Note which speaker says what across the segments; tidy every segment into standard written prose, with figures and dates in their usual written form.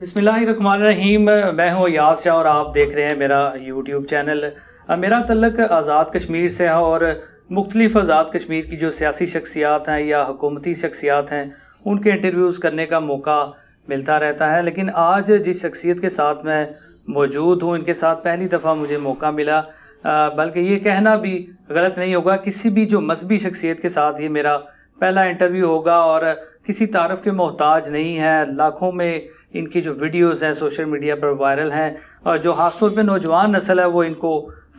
Speaker 1: بسم اللہ الرحمن الرحیم. میں ہوں یاس شاہ اور آپ دیکھ رہے ہیں میرا یوٹیوب چینل. میرا تعلق آزاد کشمیر سے ہے اور مختلف آزاد کشمیر کی جو سیاسی شخصیات ہیں یا حکومتی شخصیات ہیں ان کے انٹرویوز کرنے کا موقع ملتا رہتا ہے. لیکن آج جس شخصیت کے ساتھ میں موجود ہوں ان کے ساتھ پہلی دفعہ مجھے موقع ملا، بلکہ یہ کہنا بھی غلط نہیں ہوگا، کسی بھی جو مذہبی شخصیت کے ساتھ یہ میرا پہلا انٹرویو ہوگا اور کسی تعارف کے محتاج نہیں ہے. لاکھوں میں ان کی جو ویڈیوز ہیں سوشل میڈیا پر وائرل ہیں اور جو خاص طور پہ نوجوان نسل ہے وہ ان کو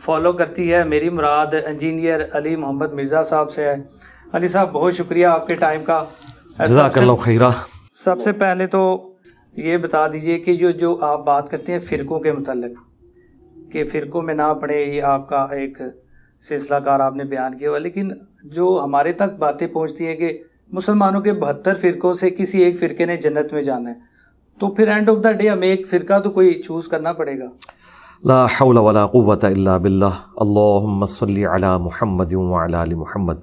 Speaker 1: فالو کرتی ہے. میری مراد انجینئر علی محمد مرزا صاحب سے ہے. علی صاحب بہت شکریہ آپ کے ٹائم کا.
Speaker 2: جزاک اللہ خیرہ.
Speaker 1: سب سے پہلے تو یہ بتا دیجئے کہ جو آپ بات کرتے ہیں فرقوں کے متعلق کہ فرقوں میں نہ پڑے، یہ آپ کا ایک سلسلہ کار آپ نے بیان کیا ہوا، لیکن جو ہمارے تک باتیں پہنچتی ہیں کہ مسلمانوں کے 72 فرقوں سے کسی ایک فرقے نے جنت میں جانا ہے، تو پھر اینڈ آف دا ڈے ہمیں ایک فرقہ تو کوئی چوز کرنا پڑے گا.
Speaker 2: لا حول ولا قوت الا باللہ. اللہم صلی علی محمد وعلی آل محمد.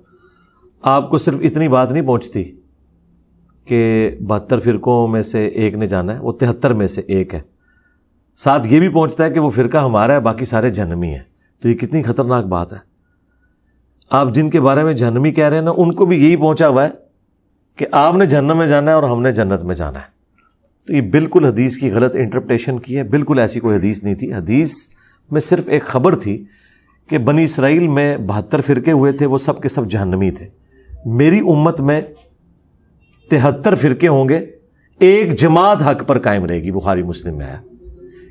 Speaker 2: آپ کو صرف اتنی بات نہیں پہنچتی کہ 72 فرقوں میں سے ایک نے جانا ہے، وہ 73 میں سے ایک ہے. ساتھ یہ بھی پہنچتا ہے کہ وہ فرقہ ہمارا ہے، باقی سارے جہنمی ہیں. تو یہ کتنی خطرناک بات ہے. آپ جن کے بارے میں جہنمی کہہ رہے ہیں نا، ان کو بھی یہی پہنچا ہوا ہے کہ آپ نے جہنم میں جانا ہے اور ہم نے جنت میں جانا ہے. تو یہ بالکل حدیث کی غلط انٹرپریٹیشن کی ہے. بالکل ایسی کوئی حدیث نہیں تھی. حدیث میں صرف ایک خبر تھی کہ بنی اسرائیل میں 72 فرقے ہوئے تھے، وہ سب کے سب جہنمی تھے. میری امت میں 73 فرقے ہوں گے، ایک جماعت حق پر قائم رہے گی. بخاری مسلم میں آیا.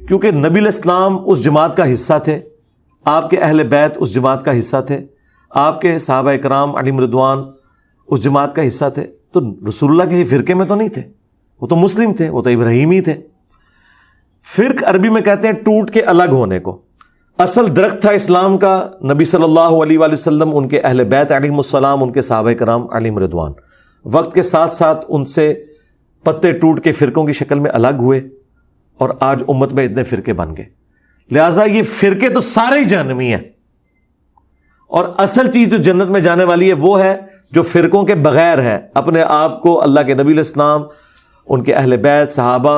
Speaker 2: کیونکہ نبی علیہ السلام اس جماعت کا حصہ تھے، آپ کے اہل بیت اس جماعت کا حصہ تھے، آپ کے صحابہ اکرام علیہم رضوان اس جماعت کا حصہ تھے. تو رسول اللہ کسی فرقے میں تو نہیں تھے، وہ تو مسلم تھے، وہ تو ابراہیمی تھے. فرق عربی میں کہتے ہیں ٹوٹ کے الگ ہونے کو. اصل درخت تھا اسلام کا نبی صلی اللہ علیہ وآلہ وسلم، ان کے اہل بیت علیہم السلام، ان کے صحابہ کرام علیہم رضوان. وقت کے ساتھ ساتھ ان سے پتے ٹوٹ کے فرقوں کی شکل میں الگ ہوئے اور آج امت میں اتنے فرقے بن گئے. لہٰذا یہ فرقے تو سارے ہی جہنمی ہیں، اور اصل چیز جو جنت میں جانے والی ہے وہ ہے جو فرقوں کے بغیر ہے. اپنے آپ کو اللہ کے نبی علیہ السلام، ان کے اہل بیت، صحابہ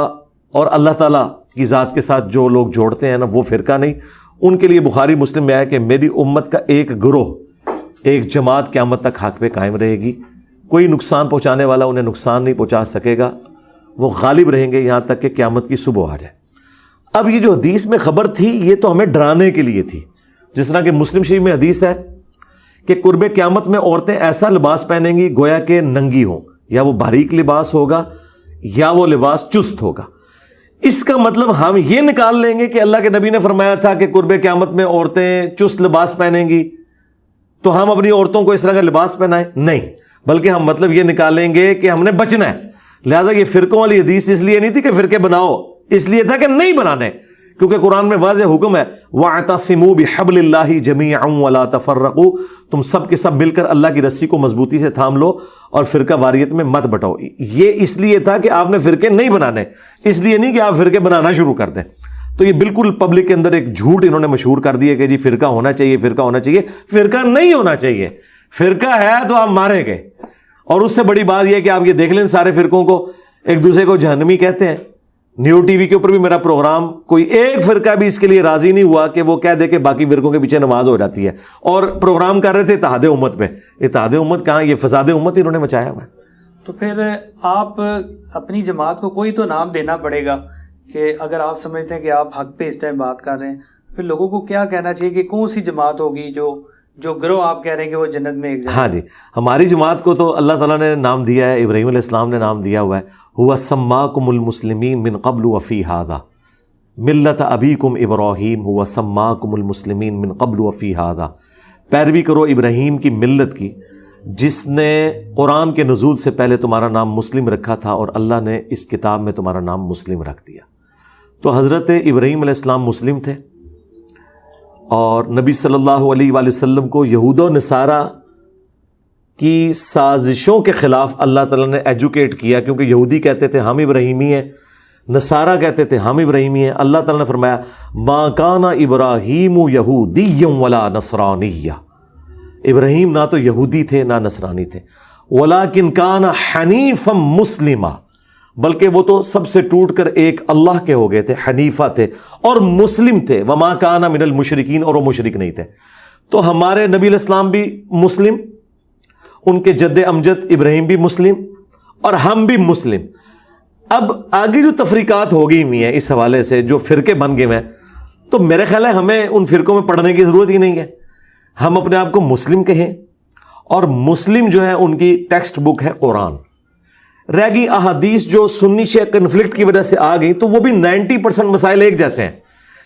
Speaker 2: اور اللہ تعالیٰ کی ذات کے ساتھ جو لوگ جوڑتے ہیں نا، وہ فرقہ نہیں. ان کے لیے بخاری مسلم میں آیا کہ میری امت کا ایک گروہ، ایک جماعت قیامت تک حق پہ قائم رہے گی. کوئی نقصان پہنچانے والا انہیں نقصان نہیں پہنچا سکے گا. وہ غالب رہیں گے یہاں تک کہ قیامت کی صبح آ جائے. اب یہ جو حدیث میں خبر تھی یہ تو ہمیں ڈرانے کے لیے تھی. جس طرح کہ مسلم شریف میں حدیث ہے کہ قرب قیامت میں عورتیں ایسا لباس پہنیں گی گویا کہ ننگی ہوں، یا وہ باریک لباس ہوگا یا وہ لباس چست ہوگا. اس کا مطلب ہم یہ نکال لیں گے کہ اللہ کے نبی نے فرمایا تھا کہ قرب قیامت میں عورتیں چست لباس پہنیں گی تو ہم اپنی عورتوں کو اس طرح کا لباس پہنائیں؟ نہیں، بلکہ ہم مطلب یہ نکالیں گے کہ ہم نے بچنا ہے. لہٰذا یہ فرقوں والی حدیث اس لیے نہیں تھی کہ فرقے بناؤ، اس لیے تھا کہ نہیں بنانے. کیونکہ قرآن میں واضح حکم ہے وَاعْتَصِمُوا بِحَبْلِ اللَّهِ جَمِيعًا وَلَا تَفَرَّقُوا. تم سب کے سب مل کر اللہ کی رسی کو مضبوطی سے تھام لو اور فرقہ واریت میں مت بٹاؤ. یہ اس لیے تھا کہ آپ نے فرقے نہیں بنانے، اس لیے نہیں کہ آپ فرقے بنانا شروع کر دیں. تو یہ بالکل پبلک کے اندر ایک جھوٹ انہوں نے مشہور کر دیا کہ جی فرقہ ہونا چاہیے، فرقہ ہونا چاہیے. فرقہ نہیں ہونا چاہیے. فرقہ ہے تو آپ مارے گئے. اور اس سے بڑی بات یہ کہ آپ یہ دیکھ لیں سارے فرقوں کو ایک دوسرے کو جہنمی کہتے ہیں. نیو ٹی وی کے اوپر بھی میرا پروگرام، کوئی ایک فرقہ بھی اس کے لیے راضی نہیں ہوا کہ وہ کہہ دے کہ باقی فرقوں کے پیچھے نماز ہو جاتی ہے. اور پروگرام کر رہے تھے اتحاد امت پہ. اتحاد امت کہاں، یہ فساد امت انہوں نے مچایا ہوا ہے.
Speaker 1: تو پھر آپ اپنی جماعت کو کوئی تو نام دینا پڑے گا کہ اگر آپ سمجھتے ہیں کہ آپ حق پہ اس ٹائم بات کر رہے ہیں، پھر لوگوں کو کیا کہنا چاہیے کہ کون سی جماعت ہوگی جو گروہ آپ کہہ رہے ہیں کہ وہ جنت میں ایک جگہ؟
Speaker 2: ہاں جی، ہماری جماعت کو تو اللہ تعالیٰ نے نام دیا ہے، ابراہیم علیہ السلام نے نام دیا ہوا ہے هُوَ سَمَّاكُمُ الْمُسْلِمِينَ مِن قَبْلُ وَفِي هَذَا مِلَّةَ أَبِيكُمْ إِبْرَاهِيمَ هُوَ سَمَّاكُمُ الْمُسْلِمِينَ مِن قَبْلُ وَفِي هَذَا. پیروی کرو ابراہیم کی ملت کی جس نے قرآن کے نزول سے پہلے تمہارا نام مسلم رکھا تھا اور اللہ نے اس کتاب میں تمہارا نام مسلم رکھ دیا. تو حضرت ابراہیم علیہ السلام مسلم تھے، اور نبی صلی اللہ علیہ وآلہ وسلم کو یہود و نصارہ کی سازشوں کے خلاف اللہ تعالیٰ نے ایجوکیٹ کیا. کیونکہ یہودی کہتے تھے ہم ابراہیمی ہیں، نصارہ کہتے تھے ہم ابراہیمی ہیں. اللہ تعالیٰ نے فرمایا ما کان ابراہیم یہودیا ولا نصرانیہ. ابراہیم نہ تو یہودی تھے نہ نصرانی تھے. ولکن کان حنیفا مسلما، بلکہ وہ تو سب سے ٹوٹ کر ایک اللہ کے ہو گئے تھے، حنیفہ تھے اور مسلم تھے، وما کان من المشرکین، اور وہ مشرک نہیں تھے۔ تو ہمارے نبی علیہ السلام بھی مسلم، ان کے جد امجد ابراہیم بھی مسلم، اور ہم بھی مسلم۔ اب آگے جو تفریقات ہو گئی ہوئی ہیں اس حوالے سے، جو فرقے بن گئے ہیں، تو میرے خیال ہے ہمیں ان فرقوں میں پڑھنے کی ضرورت ہی نہیں ہے۔ ہم اپنے آپ کو مسلم کہیں، اور مسلم جو ہے ان کی ٹیکسٹ بک ہے قرآن۔ رہ گئی احادیث جو سنی شیعہ کنفلکٹ کی وجہ سے آ گئی، تو وہ بھی 90% مسائل ایک جیسے ہیں۔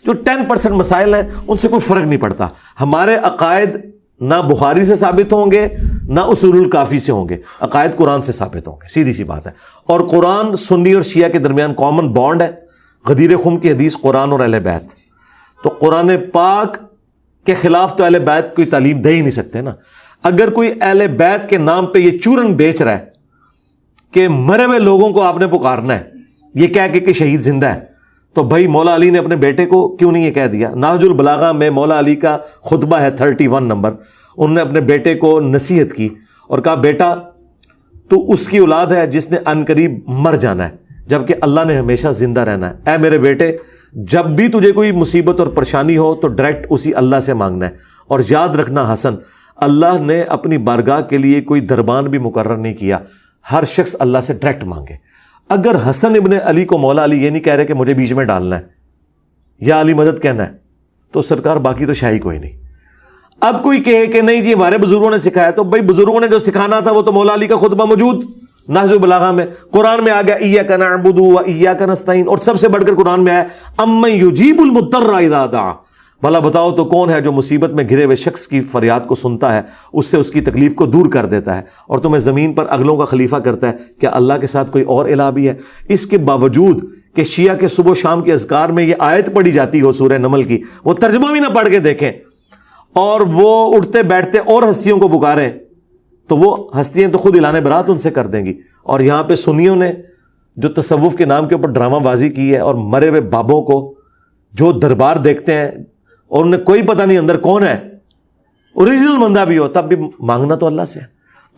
Speaker 2: جو 10% مسائل ہیں ان سے کوئی فرق نہیں پڑتا۔ ہمارے عقائد نہ بخاری سے ثابت ہوں گے نہ اصول الکافی سے ہوں گے، عقائد قرآن سے ثابت ہوں گے، سیدھی سی بات ہے۔ اور قرآن سنی اور شیعہ کے درمیان کامن بانڈ ہے، غدیر خم کی حدیث قرآن اور اہل بیت۔ تو قرآن پاک کے خلاف تو اہل بیت کوئی تعلیم دے ہی نہیں سکتے نا۔ اگر کوئی اہل بیت کے نام پہ یہ چورن بیچ رہا ہے کہ مرے ہوئے لوگوں کو آپ نے پکارنا ہے، یہ کہہ کے کہ شہید زندہ ہے، تو بھائی مولا علی نے اپنے بیٹے کو کیوں نہیں یہ کہہ دیا؟ نہج البلاغہ میں مولا علی کا خطبہ ہے 31 نمبر، انہوں نے اپنے بیٹے کو نصیحت کی اور کہا بیٹا تو اس کی اولاد ہے جس نے عنقریب مر جانا ہے، جبکہ اللہ نے ہمیشہ زندہ رہنا ہے۔ اے میرے بیٹے، جب بھی تجھے کوئی مصیبت اور پریشانی ہو تو ڈائریکٹ اسی اللہ سے مانگنا ہے، اور یاد رکھنا حسن، اللہ نے اپنی بارگاہ کے لیے کوئی دربان بھی مقرر نہیں کیا، ہر شخص اللہ سے ڈائریکٹ مانگے۔ اگر حسن ابن علی کو مولا علی یہ نہیں کہہ رہے کہ مجھے بیچ میں ڈالنا ہے یا علی مدد کہنا ہے، تو سرکار باقی تو شاہی کوئی نہیں۔ اب کوئی کہے کہ نہیں جی ہمارے بزرگوں نے سکھایا، تو بھائی بزرگوں نے جو سکھانا تھا وہ تو مولا علی کا خطبہ موجود نہج البلاغہ میں، قرآن میں آ گیا ایاک نعبد و ایاک نستعین، اور سب سے بڑھ کر قرآن میں آیا امن یجیب المضطر اذا دعا، بھلا بتاؤ تو کون ہے جو مصیبت میں گھرے ہوئے شخص کی فریاد کو سنتا ہے، اس سے اس کی تکلیف کو دور کر دیتا ہے، اور تمہیں زمین پر اگلوں کا خلیفہ کرتا ہے۔ کیا اللہ کے ساتھ کوئی اور الہ بھی ہے؟ اس کے باوجود کہ شیعہ کے صبح و شام کے اذکار میں یہ آیت پڑھی جاتی ہو سورہ نمل کی، وہ ترجمہ بھی نہ پڑھ کے دیکھیں، اور وہ اٹھتے بیٹھتے اور ہستیوں کو پکاریں، تو وہ ہستیاں تو خود اعلان برات ان سے کر دیں گی۔ اور یہاں پہ سنیوں نے جو تصوف کے نام کے اوپر ڈرامہ بازی کی ہے، اور مرے ہوئے بابوں کو جو دربار دیکھتے ہیں اور انہیں کوئی پتہ نہیں اندر کون ہے، اوریجنل بندہ بھی ہو تب بھی مانگنا تو اللہ سے ہے۔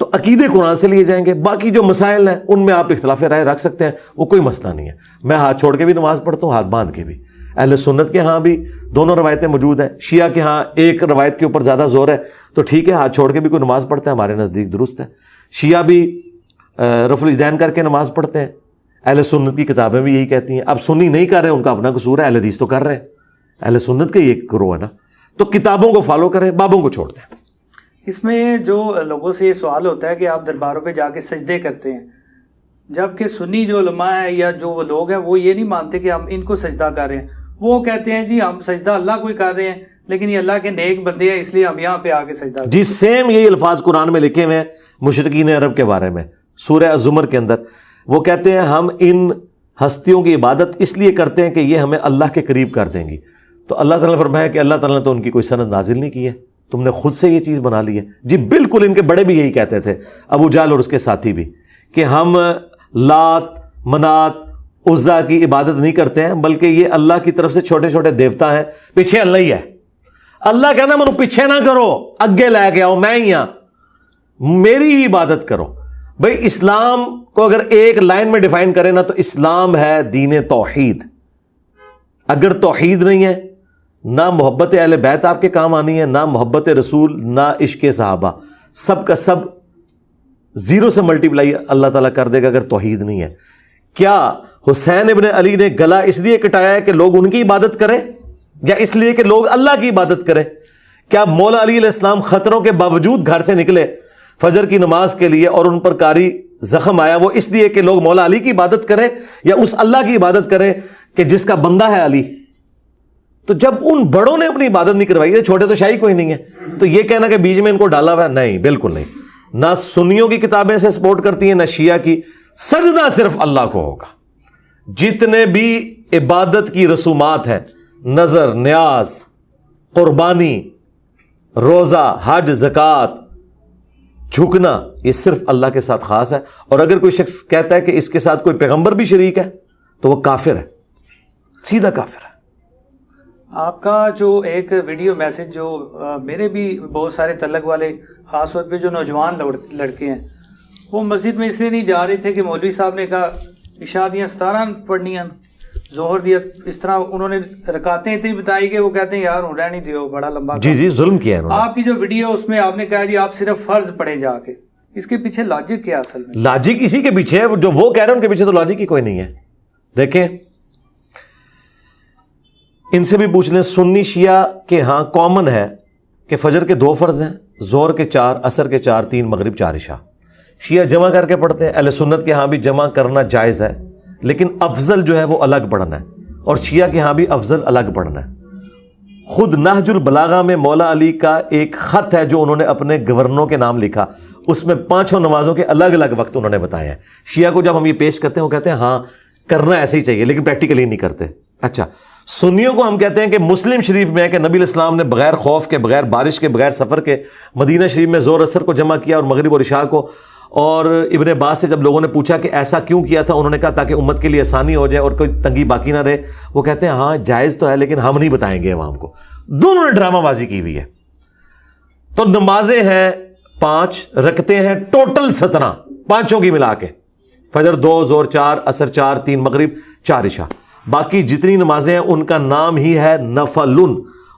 Speaker 2: تو عقیدے قرآن سے لیے جائیں گے، باقی جو مسائل ہیں ان میں آپ اختلاف رائے رکھ سکتے ہیں، وہ کوئی مسئلہ نہیں ہے۔ میں ہاتھ چھوڑ کے بھی نماز پڑھتا ہوں، ہاتھ باندھ کے بھی۔ اہل سنت کے ہاں بھی دونوں روایتیں موجود ہیں، شیعہ کے ہاں ایک روایت کے اوپر زیادہ زور ہے، تو ٹھیک ہے ہاتھ چھوڑ کے بھی کوئی نماز پڑھتا ہے، ہمارے نزدیک درست ہے۔ شیعہ بھی رفع الیدین کر کے نماز پڑھتے ہیں، اہل سنت کی کتابیں بھی یہی کہتی ہیں۔ اب سنی نہیں کر رہے، ان کا اپنا قصور ہے، اہل حدیث تو کر رہے ہیں، اہل سنت کے یہ گروہ ہے نا، تو کتابوں کو فالو کریں، بابوں کو چھوڑ دیں۔
Speaker 1: اس میں جو لوگوں سے یہ سوال ہوتا ہے کہ آپ درباروں پہ جا کے سجدے کرتے ہیں، جبکہ سنی جو علماء ہیں یا جو وہ لوگ ہیں وہ یہ نہیں مانتے کہ ہم ان کو سجدہ کر رہے ہیں، وہ کہتے ہیں جی ہم سجدہ اللہ کو ہی کر رہے ہیں، لیکن یہ اللہ کے نیک بندے ہیں اس لیے ہم یہاں پہ آ کے سجدہ کرتے ہیں۔
Speaker 2: جی سیم یہی الفاظ قرآن میں لکھے ہوئے ہیں مشرکین عرب کے بارے میں، سورہ الزمر کے اندر وہ کہتے ہیں ہم ان ہستیوں کی عبادت اس لیے کرتے ہیں کہ یہ ہمیں اللہ کے قریب کر دیں گی۔ تو اللہ تعالیٰ نے فرمایا کہ اللہ تعالیٰ نے تو ان کی کوئی سند نازل نہیں کی ہے، تم نے خود سے یہ چیز بنا لی ہے۔ جی بالکل، ان کے بڑے بھی یہی کہتے تھے، ابو جہل اور اس کے ساتھی بھی، کہ ہم لات منات عزا کی عبادت نہیں کرتے ہیں، بلکہ یہ اللہ کی طرف سے چھوٹے چھوٹے دیوتا ہیں، پیچھے اللہ ہی ہے۔ اللہ کہنا منو پیچھے نہ کرو، اگے لے کے آؤ، میں ہی ہاں، میری ہی عبادت کرو۔ بھائی اسلام کو اگر ایک لائن میں ڈیفائن کرے نا تو اسلام ہے دین توحید۔ اگر توحید نہیں ہے، نہ محبت اہل بیت آپ کے کام آنی ہے، نہ محبت رسول، نہ عشق صحابہ، سب کا سب زیرو سے ملٹیپلائی اللہ تعالیٰ کر دے گا اگر توحید نہیں ہے۔ کیا حسین ابن علی نے گلا اس لیے کٹایا ہے کہ لوگ ان کی عبادت کریں، یا اس لیے کہ لوگ اللہ کی عبادت کریں؟ کیا مولا علی علیہ السلام خطروں کے باوجود گھر سے نکلے فجر کی نماز کے لیے اور ان پر کاری زخم آیا، وہ اس لیے کہ لوگ مولا علی کی عبادت کریں یا اس اللہ کی عبادت کریں کہ جس کا بندہ ہے علی؟ تو جب ان بڑوں نے اپنی عبادت نہیں کروائی، چھوٹے تو شاہی کوئی نہیں ہے، تو یہ کہنا کہ بیچ میں ان کو ڈالا ہوا ہے، نہیں، بالکل نہیں۔ نہ سنیوں کی کتابیں سے سپورٹ کرتی ہیں، نہ شیعہ کی۔ سجدہ صرف اللہ کو ہوگا۔ جتنے بھی عبادت کی رسومات ہیں، نظر، نیاز، قربانی، روزہ، حج، زکوٰۃ، جھکنا، یہ صرف اللہ کے ساتھ خاص ہے۔ اور اگر کوئی شخص کہتا ہے کہ اس کے ساتھ کوئی پیغمبر بھی شریک ہے تو وہ کافر ہے، سیدھا کافر ہے۔
Speaker 1: آپ کا جو ایک ویڈیو میسج جو میرے بھی بہت سارے تعلق والے، خاص طور پہ جو نوجوان لڑکے ہیں، وہ مسجد میں اس لیے نہیں جا رہے تھے کہ مولوی صاحب نے کہا عشاء دیاں 17 پڑھنیاں، ظہر دیا اس طرح انہوں نے رکعتیں اتنی بتائی کہ وہ کہتے ہیں یار ہوں رہنے دیو، بڑا لمبا
Speaker 2: جی جی ظلم کیا ہے انہوں نے.
Speaker 1: آپ کی جو ویڈیو اس میں آپ نے کہا جی آپ صرف فرض پڑھیں جا کے، اس کے پیچھے لاجک کیا اصل میں؟
Speaker 2: لاجک اسی کے پیچھے ہے، جو وہ کہہ رہے ہیں ان کے پیچھے تو لاجک ہی کوئی نہیں ہے. دیکھیں ان سے بھی پوچھ لیں، سنی شیعہ کے ہاں کامن ہے کہ فجر کے 2 فرض ہیں، ظہر کے 4، عصر کے 4، 3 مغرب 4 عشاء. شیعہ جمع کر کے پڑھتے ہیں. اہل سنت کے ہاں بھی جمع کرنا جائز ہے، لیکن افضل جو ہے وہ الگ پڑھنا ہے، اور شیعہ کے ہاں بھی افضل الگ پڑھنا ہے. خود نہج البلاغہ میں مولا علی کا ایک خط ہے جو انہوں نے اپنے گورنروں کے نام لکھا، اس میں 5 نمازوں کے الگ الگ وقت انہوں نے بتائے ہیں. شیعہ کو جب ہم یہ پیش کرتے ہیں وہ کہتے ہیں ہاں کرنا ایسے ہی چاہیے، لیکن پریکٹیکلی نہیں کرتے. اچھا سنیوں کو ہم کہتے ہیں کہ مسلم شریف میں ہے کہ نبی علیہ السلام نے بغیر خوف کے، بغیر بارش کے، بغیر سفر کے مدینہ شریف میں ظہر عصر کو جمع کیا اور مغرب اور عشاء کو. اور ابن عباس سے جب لوگوں نے پوچھا کہ ایسا کیوں کیا تھا، انہوں نے کہا تاکہ امت کے لیے آسانی ہو جائے اور کوئی تنگی باقی نہ رہے. وہ کہتے ہیں ہاں جائز تو ہے لیکن ہم نہیں بتائیں گے عوام کو. دونوں نے ڈرامہ بازی کی ہوئی ہے. تو نمازیں ہیں 5، رکھتے ہیں ٹوٹل 17، پانچوں کی ملا کے، فجر 2، ظہر 4، عصر 4، 3 مغرب 4 عشاء. باقی جتنی نمازیں ہیں ان کا نام ہی ہے نفل.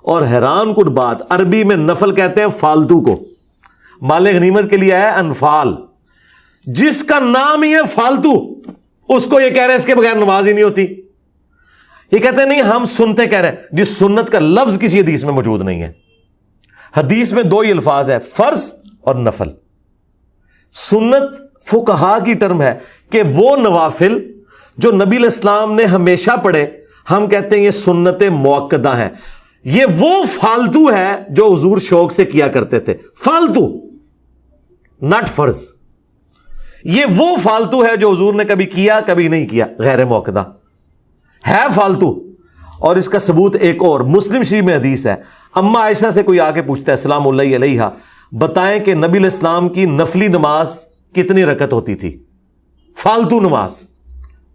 Speaker 2: اور حیران کن بات، عربی میں نفل کہتے ہیں فالتو کو. مال غنیمت کے لیے ہے انفال، جس کا نام ہی ہے فالتو اس کو یہ کہہ رہے ہیں اس کے بغیر نماز ہی نہیں ہوتی. یہ کہتے ہیں نہیں ہم سنتے کہہ رہے ہیں. جس سنت کا لفظ کسی حدیث میں موجود نہیں ہے. حدیث میں 2 ہی الفاظ ہے، فرض اور نفل. سنت فقہا کی ٹرم ہے کہ وہ نوافل جو نبی علیہ السلام نے ہمیشہ پڑھے ہم کہتے ہیں یہ سنت موقدہ ہیں. یہ وہ فالتو ہے جو حضور شوق سے کیا کرتے تھے، فالتو ناٹ فرض. یہ وہ فالتو ہے جو حضور نے کبھی کیا کبھی نہیں کیا، غیر موقدہ ہے فالتو. اور اس کا ثبوت ایک اور مسلم شریف میں حدیث ہے. اما عائشہ سے کوئی آ کے پوچھتا ہے السلام علیہ، بتائیں کہ نبی علیہ السلام کی نفلی نماز کتنی رکعت ہوتی تھی، فالتو نماز؟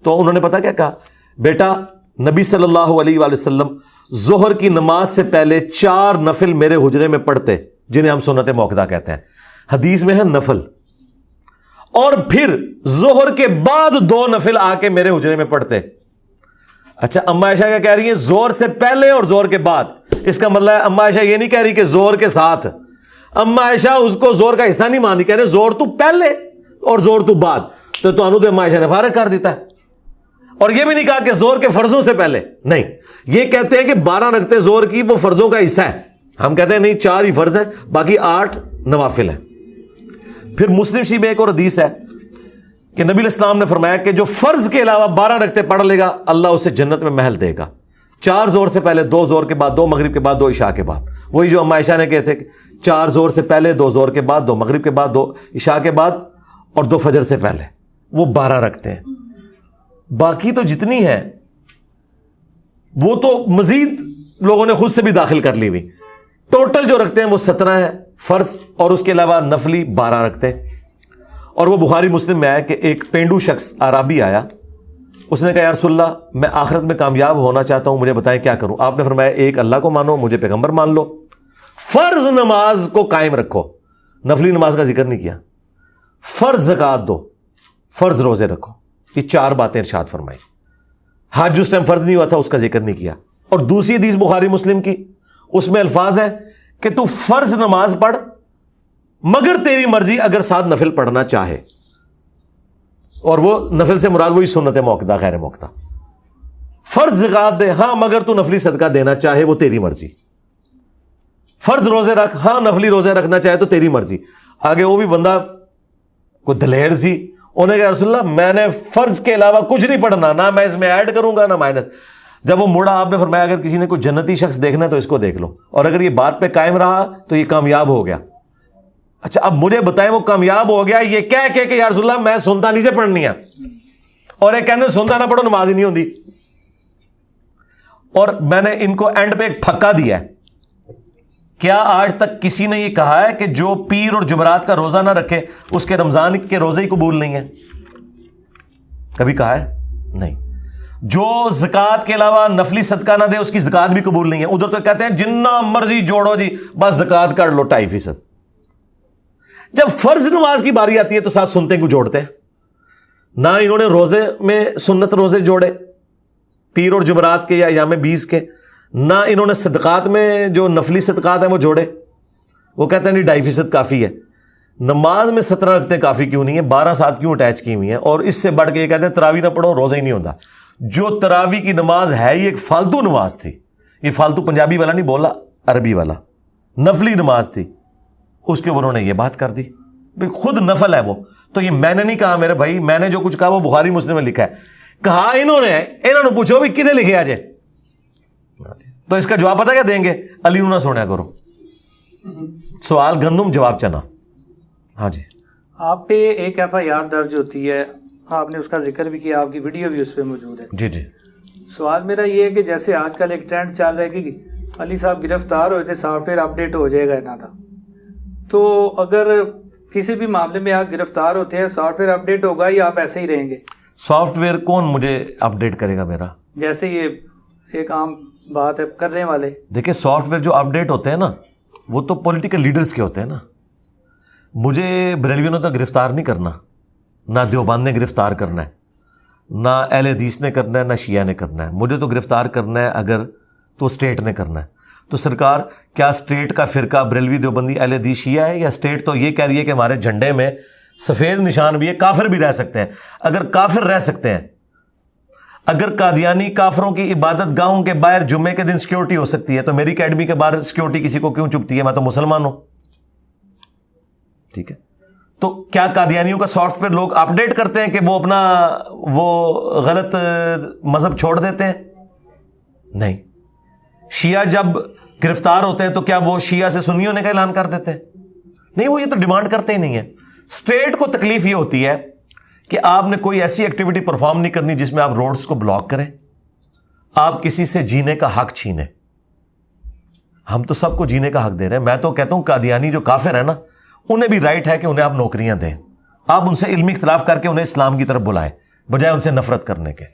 Speaker 2: تو انہوں نے پتا کیا کہا، بیٹا نبی صلی اللہ علیہ وآلہ وسلم ظہر کی نماز سے پہلے 4 نفل میرے حجرے میں پڑھتے جنہیں ہم سنت موقدہ کہتے ہیں. حدیث میں ہے نفل. اور پھر ظہر کے بعد 2 نفل آ کے میرے حجرے میں پڑھتے. اچھا اما عائشہ کیا کہہ رہی ہیں؟ ظہر سے پہلے اور ظہر کے بعد. اس کا مطلب ہے اما عائشہ یہ نہیں کہہ رہی کہ ظہر کے ساتھ. اما عائشہ اس کو ظہر کا حصہ نہیں مانی، کہہ رہے ظہر تو پہلے اور ظہر تو بعد. تو اما عائشہ نے فارغ کر دیتا ہے. اور یہ بھی نہیں کہا کہ ظہر کے فرضوں سے پہلے، نہیں. یہ کہتے ہیں کہ 12 رکعتیں ظہر کی وہ فرضوں کا حصہ ہے. ہم کہتے ہیں نہیں 4 ہی فرض ہیں، باقی 8 نوافل ہیں. پھر مسلم شریف میں ایک اور حدیث ہے کہ نبی علیہ السلام نے فرمایا کہ جو فرض کے علاوہ 12 رکعتیں پڑھ لے گا اللہ اسے جنت میں محل دے گا. 4 ظہر سے پہلے، 2 ظہر کے بعد، 2 مغرب کے بعد، 2 عشاء کے بعد. وہی جو اما عائشہ نے کہے تھے 4 ظہر سے پہلے، 2 ظہر کے بعد، 2 مغرب کے بعد، 2 عشاء کے بعد اور 2 فجر سے پہلے، وہ 12 رکھتے ہیں. باقی تو جتنی ہیں وہ تو مزید لوگوں نے خود سے بھی داخل کر لی ہوئی. ٹوٹل جو رکھتے ہیں وہ 17 ہے فرض، اور اس کے علاوہ نفلی 12 رکھتے ہیں. اور وہ بخاری مسلم میں آیا کہ ایک پینڈو شخص عربی آیا، اس نے کہا یا رسول اللہ میں آخرت میں کامیاب ہونا چاہتا ہوں، مجھے بتائیں کیا کروں؟ آپ نے فرمایا ایک اللہ کو مانو، مجھے پیغمبر مان لو، فرض نماز کو قائم رکھو. نفلی نماز کا ذکر نہیں کیا. فرض زکوٰۃ دو، فرض روزے رکھو. یہ 4 باتیں ارشاد فرمائی. حج اس ٹائم فرض نہیں ہوا تھا، اس کا ذکر نہیں کیا. اور دوسری حدیث بخاری مسلم کی، اس میں الفاظ ہے کہ تو فرض نماز پڑھ مگر تیری مرضی اگر ساتھ نفل پڑھنا چاہے. اور وہ نفل سے مراد وہی سنت موقدہ غیر موقدہ. فرض زکوٰۃ دے ہاں مگر تو نفلی صدقہ دینا چاہے وہ تیری مرضی. فرض روزے رکھ ہاں نفلی روزے رکھنا چاہے تو تیری مرضی. آگے وہ بھی بندہ کوئی دلیر سی، انہوں نے کہا رسول اللہ میں نے فرض کے علاوہ کچھ نہیں پڑھنا، نہ میں اس میں ایڈ کروں گا نہ مائنس. جب وہ مڑا آپ نے فرمایا اگر کسی نے کوئی جنتی شخص دیکھنا ہے تو اس کو دیکھ لو، اور اگر یہ بات پہ قائم رہا تو یہ کامیاب ہو گیا. اچھا اب مجھے بتائیں وہ کامیاب ہو گیا یہ کہہ کہ یا رسول اللہ میں سنتا نہیں سے پڑھنی ہے، اور ایک کہنے سنتا نہ پڑھو نماز ہی نہیں ہوتی. اور میں نے ان کو اینڈ پہ ایک پھکا دیا ہے. کیا آج تک کسی نے یہ کہا ہے کہ جو پیر اور جمعرات کا روزہ نہ رکھے اس کے رمضان کے روزے ہی قبول نہیں ہیں؟ کبھی کہا ہے؟ نہیں. جو زکوٰۃ کے علاوہ نفلی صدقہ نہ دے اس کی زکوٰۃ بھی قبول نہیں ہے. ادھر تو کہتے ہیں جنہ مرضی جوڑو جی بس زکوٰۃ کر لو 2.5%. جب فرض نماز کی باری آتی ہے تو ساتھ سنتے کو جوڑتے ہیں. نہ انہوں نے روزے میں سنت روزے جوڑے پیر اور جمعرات کے یا ایام 20 کے، نہ انہوں نے صدقات میں جو نفلی صدقات ہیں وہ جوڑے. وہ کہتے ہیں نہیں 2.5% کافی ہے. نماز میں 17 رکعتیں کافی کیوں نہیں ہے، 12 ساتھ کیوں اٹیچ کی ہوئی ہیں، اور اس سے بڑھ کے یہ کہتے ہیں تراویح نہ پڑھو روزہ ہی نہیں ہوتا. جو تراویح کی نماز ہے یہ ایک فالتو نماز تھی، یہ فالتو پنجابی والا نہیں بولا، عربی والا، نفلی نماز تھی. اس کے اوپر انہوں نے یہ بات کر دی بھئی خود نفل ہے وہ. تو یہ میں نے نہیں کہا میرے بھائی، میں نے جو کچھ کہا وہ بخاری مسلم میں لکھا ہے. کہا انہوں نے پوچھو بھی کدے لکھے آج. تو اس کا جواب پتہ کیا دیں گے؟ علی نہ سونا کرو، سوال گندم جواب چنا. ہاں جی.
Speaker 1: آپ پہ ایک FIR درج ہوتی ہے، آپ نے اس کا ذکر بھی کیا، آپ کی ویڈیو بھی اس پہ موجود ہے.
Speaker 2: جی جی.
Speaker 1: سوال میرا یہ ہے کہ جیسے آج کل ایک ٹرینڈ چل رہا ہے کہ علی صاحب گرفتار ہوئے تھے، سافٹ ویئر اپڈیٹ ہو جائے گا نہ تھا. تو اگر کسی بھی معاملے میں آپ گرفتار ہوتے ہیں، سافٹ ویئر اپڈیٹ ہوگا یا آپ ایسے ہی رہیں گے؟
Speaker 2: سافٹ ویئر کون مجھے اپڈیٹ کرے گا میرا؟
Speaker 1: جیسے یہ ایک عام بات ہے کرنے والے. دیکھیں
Speaker 2: سافٹ ویئر جو اپڈیٹ ہوتے ہیں نا وہ تو پولیٹیکل لیڈرز کے ہوتے ہیں نا. مجھے بریلویوں نے تو گرفتار نہیں کرنا، نہ دیوبند نے گرفتار کرنا ہے، نہ اہل حدیث نے کرنا ہے، نہ شیعہ نے کرنا ہے. مجھے تو گرفتار کرنا ہے اگر تو اسٹیٹ نے کرنا ہے. تو سرکار کیا اسٹیٹ کا فرقہ بریلوی دیوبندی اہل حدیث شیعہ ہے، یا اسٹیٹ تو یہ کہہ رہی ہے کہ ہمارے جھنڈے میں سفید نشان بھی ہے، کافر بھی رہ سکتے ہیں؟ اگر کافر رہ سکتے ہیں، اگر قادیانی کافروں کی عبادت گاہوں کے باہر جمعے کے دن سیکیورٹی ہو سکتی ہے تو میری اکیڈمی کے باہر سیکیورٹی کسی کو کیوں چبھتی ہے؟ میں تو مسلمان ہوں. ٹھیک ہے. تو کیا قادیانیوں کا سافٹ ویئر لوگ اپڈیٹ کرتے ہیں کہ وہ اپنا غلط مذہب چھوڑ دیتے ہیں؟ نہیں. شیعہ جب گرفتار ہوتے ہیں تو کیا وہ شیعہ سے سنی ہونے کا اعلان کر دیتے ہیں؟ نہیں، وہ یہ تو ڈیمانڈ کرتے ہی نہیں ہے. اسٹیٹ کو تکلیف یہ ہوتی ہے کہ آپ نے کوئی ایسی ایکٹیویٹی پرفارم نہیں کرنی جس میں آپ روڈز کو بلاک کریں، آپ کسی سے جینے کا حق چھینیں. ہم تو سب کو جینے کا حق دے رہے ہیں. میں تو کہتا ہوں قادیانی جو کافر ہیں نا انہیں بھی رائٹ ہے کہ انہیں آپ نوکریاں دیں. آپ ان سے علمی اختلاف کر کے انہیں اسلام کی طرف بلائیں بجائے ان سے نفرت کرنے کے.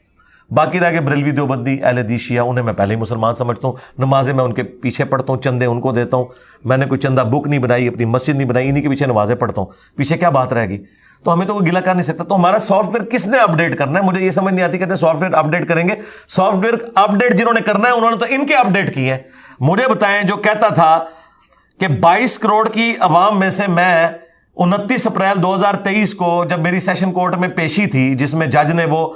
Speaker 2: باقی رہ کے بریلوی دیوبندی اہل حدیث شیعہ انہیں میں پہلے ہی مسلمان سمجھتا ہوں. نمازیں میں ان کے پیچھے پڑھتا ہوں، چندے ان کو دیتا ہوں. میں نے کوئی چندہ بک نہیں بنائی، اپنی مسجد نہیں بنائی، انہی کے پیچھے نمازیں پڑھتا ہوں. پیچھے کیا بات رہ گئی؟ تو ہمیں تو کوئی گلا کر نہیں سکتا. تو ہمارا سافٹ ویئر کس نے اپڈیٹ کرنا ہے؟ مجھے یہ سمجھ نہیں آتی. کہتے ہیں سافٹ ویئر اپڈیٹ کریں گے. سافٹ ویئر اپڈیٹ جنہوں نے کرنا ہے انہوں نے تو ان کے اپڈیٹ کیے ہیں. مجھے بتائیں جو کہتا تھا کہ 22 کروڑ کی عوام میں سے میں 29 اپریل 2023 کو جب میری سیشن کورٹ میں پیشی تھی جس میں جج نے وہ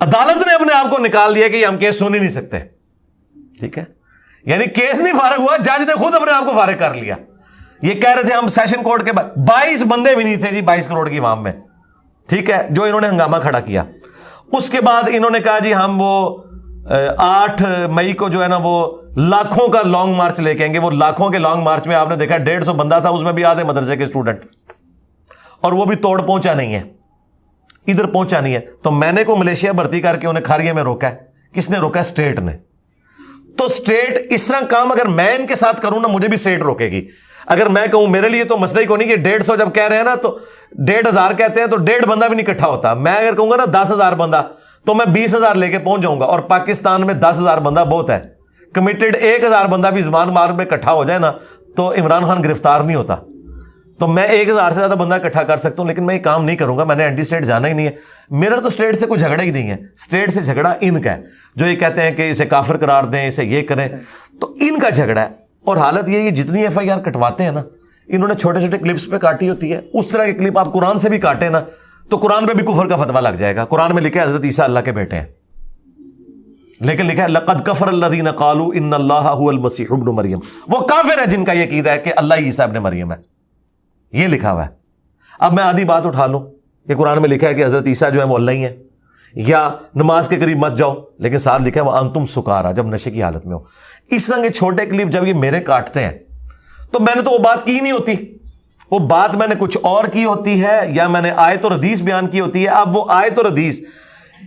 Speaker 2: عدالت نے اپنے آپ کو نکال دیا کہ ہم کیس سن ہی نہیں سکتے. ٹھیک ہے. یعنی کیس نہیں فارغ ہوا، جج نے خود اپنے آپ کو فارغ کر لیا. یہ کہہ رہے تھے ہم سیشن کورٹ کے بعد 22 بندے بھی نہیں تھے جی 22 کروڑ کی عوام میں. ٹھیک ہے. جو انہوں نے ہنگامہ کھڑا کیا. اس کے بعد انہوں نے کہا جی ہم وہ 8 مئی کو جو ہے نا وہ لاکھوں کا لانگ مارچ لے کے آئیں گے. وہ لاکھوں کے لانگ مارچ میں آپ نے دیکھا 150 بندہ تھا، اس میں بھی آدھے مدرسے کے اسٹوڈنٹ، اور وہ بھی توڑ پہنچا نہیں ہے، ادھر پہنچا نہیں ہے. تو میں نے کو ملیشیا بھرتی کر کے انہیں کھاریے میں روکا ہے. کس نے روکا ہے؟ اسٹیٹ نے. تو اسٹیٹ اس طرح کام اگر میں ان کے ساتھ کروں نا مجھے بھی اسٹیٹ روکے گی. اگر میں کہوں میرے لیے تو مسئلہ ہی کو نہیں کہ 150 جب کہہ رہے ہیں نا تو 1,500 کہتے ہیں تو 1.5 بندہ بھی نہیں اکٹھا ہوتا. میں اگر کہوں گا نا 10,000 بندہ تو میں 20,000 لے کے پہنچ جاؤں گا. اور پاکستان میں 10,000 بندہ بہت ہے. کمیٹڈ 1,000 بندہ بھی زمان مارگ میں اکٹھا ہو جائے نا تو عمران خان گرفتار نہیں ہوتا. تو میں 1,000 سے زیادہ بندہ اکٹھا کر سکتا ہوں، لیکن میں یہ کام نہیں کروں گا. میں نے اینٹی اسٹیٹ جانا ہی نہیں ہے. میرا تو اسٹیٹ سے کوئی جھگڑا ہی نہیں ہے. اسٹیٹ سے جھگڑا ان کا ہے جو یہ کہتے ہیں کہ اسے کافر قرار دیں، اسے یہ کریں. تو ان کا جھگڑا ہے. اور حالت یہ ہے جتنی FIR کٹواتے ہیں نا انہوں نے چھوٹے چھوٹے کلپس پہ کاٹی ہوتی ہے. اس طرح کے کلپ آپ قرآن سے بھی کاٹے نا تو قرآن پہ بھی کفر کا فتویٰ لگ جائے گا. قرآن میں لکھا ہے حضرت عیسیٰ اللہ کے بیٹے ہیں، لیکن لکھا ہے لقد کفر الذین قالوا ان اللہ هو المسیح ابن مریم. وہ کافر ہے جن کا یہ عقیدہ ہے کہ اللہ عیسیٰ ابن مریم ہے. یہ لکھا ہوا ہے. اب میں آدھی بات اٹھا لوں کہ قرآن میں لکھا ہے کہ حضرت عیسیٰ جو ہے وہ اللہ ہی ہے، یا نماز کے قریب مت جاؤ، لیکن ساتھ لکھا ہے وہ انتم سکارا، جب نشے کی حالت میں ہو. اس طرح کے چھوٹے کلپ جب یہ میرے کاٹتے ہیں تو میں نے تو وہ بات کی ہی نہیں ہوتی. وہ بات میں نے کچھ اور کی ہوتی ہے یا میں نے آیت اور حدیث بیان کی ہوتی ہے. اب وہ آیت اور حدیث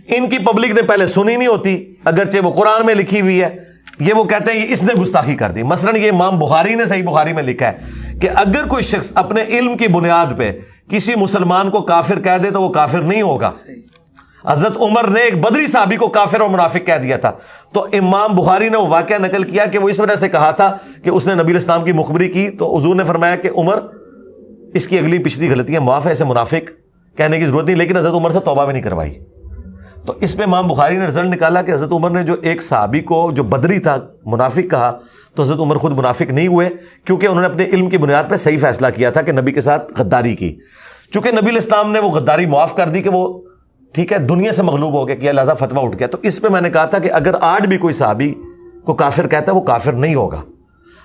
Speaker 2: ان کی پبلک نے پہلے سنی نہیں ہوتی، اگرچہ وہ قرآن میں لکھی ہوئی ہے. یہ وہ کہتے ہیں کہ اس نے گستاخی کر دی. مثلا یہ امام بخاری نے صحیح بخاری میں لکھا ہے کہ اگر کوئی شخص اپنے علم کی بنیاد پہ کسی مسلمان کو کافر کہہ دے تو وہ کافر نہیں ہوگا. حضرت عمر نے ایک بدری صحابی کو کافر اور منافق کہہ دیا تھا. تو امام بخاری نے وہ واقعہ نقل کیا کہ وہ اس وجہ سے کہا تھا کہ اس نے نبی علیہ السلام کی مخبری کی تو حضور نے فرمایا کہ عمر اس کی اگلی پچھلی غلطیاں معاف ہے، اسے منافق کہنے کی ضرورت نہیں، لیکن حضرت عمر سے توبہ بھی نہیں کروائی. تو اس میں امام بخاری نے رزلٹ نکالا کہ حضرت عمر نے جو ایک صحابی کو جو بدری تھا منافق کہا، تو حضرت عمر خود منافق نہیں ہوئے، کیونکہ انہوں نے اپنے علم کی بنیاد پہ صحیح فیصلہ کیا تھا کہ نبی کے ساتھ غداری کی. چونکہ نبی علیہ السلام نے وہ غداری معاف کر دی کہ وہ ٹھیک ہے دنیا سے مغلوب ہو گیا، لہٰذا فتویٰ اٹھ گیا. تو اس پہ میں نے کہا تھا کہ اگر آج بھی کوئی صحابی کو کافر کہتا ہے وہ کافر نہیں ہوگا.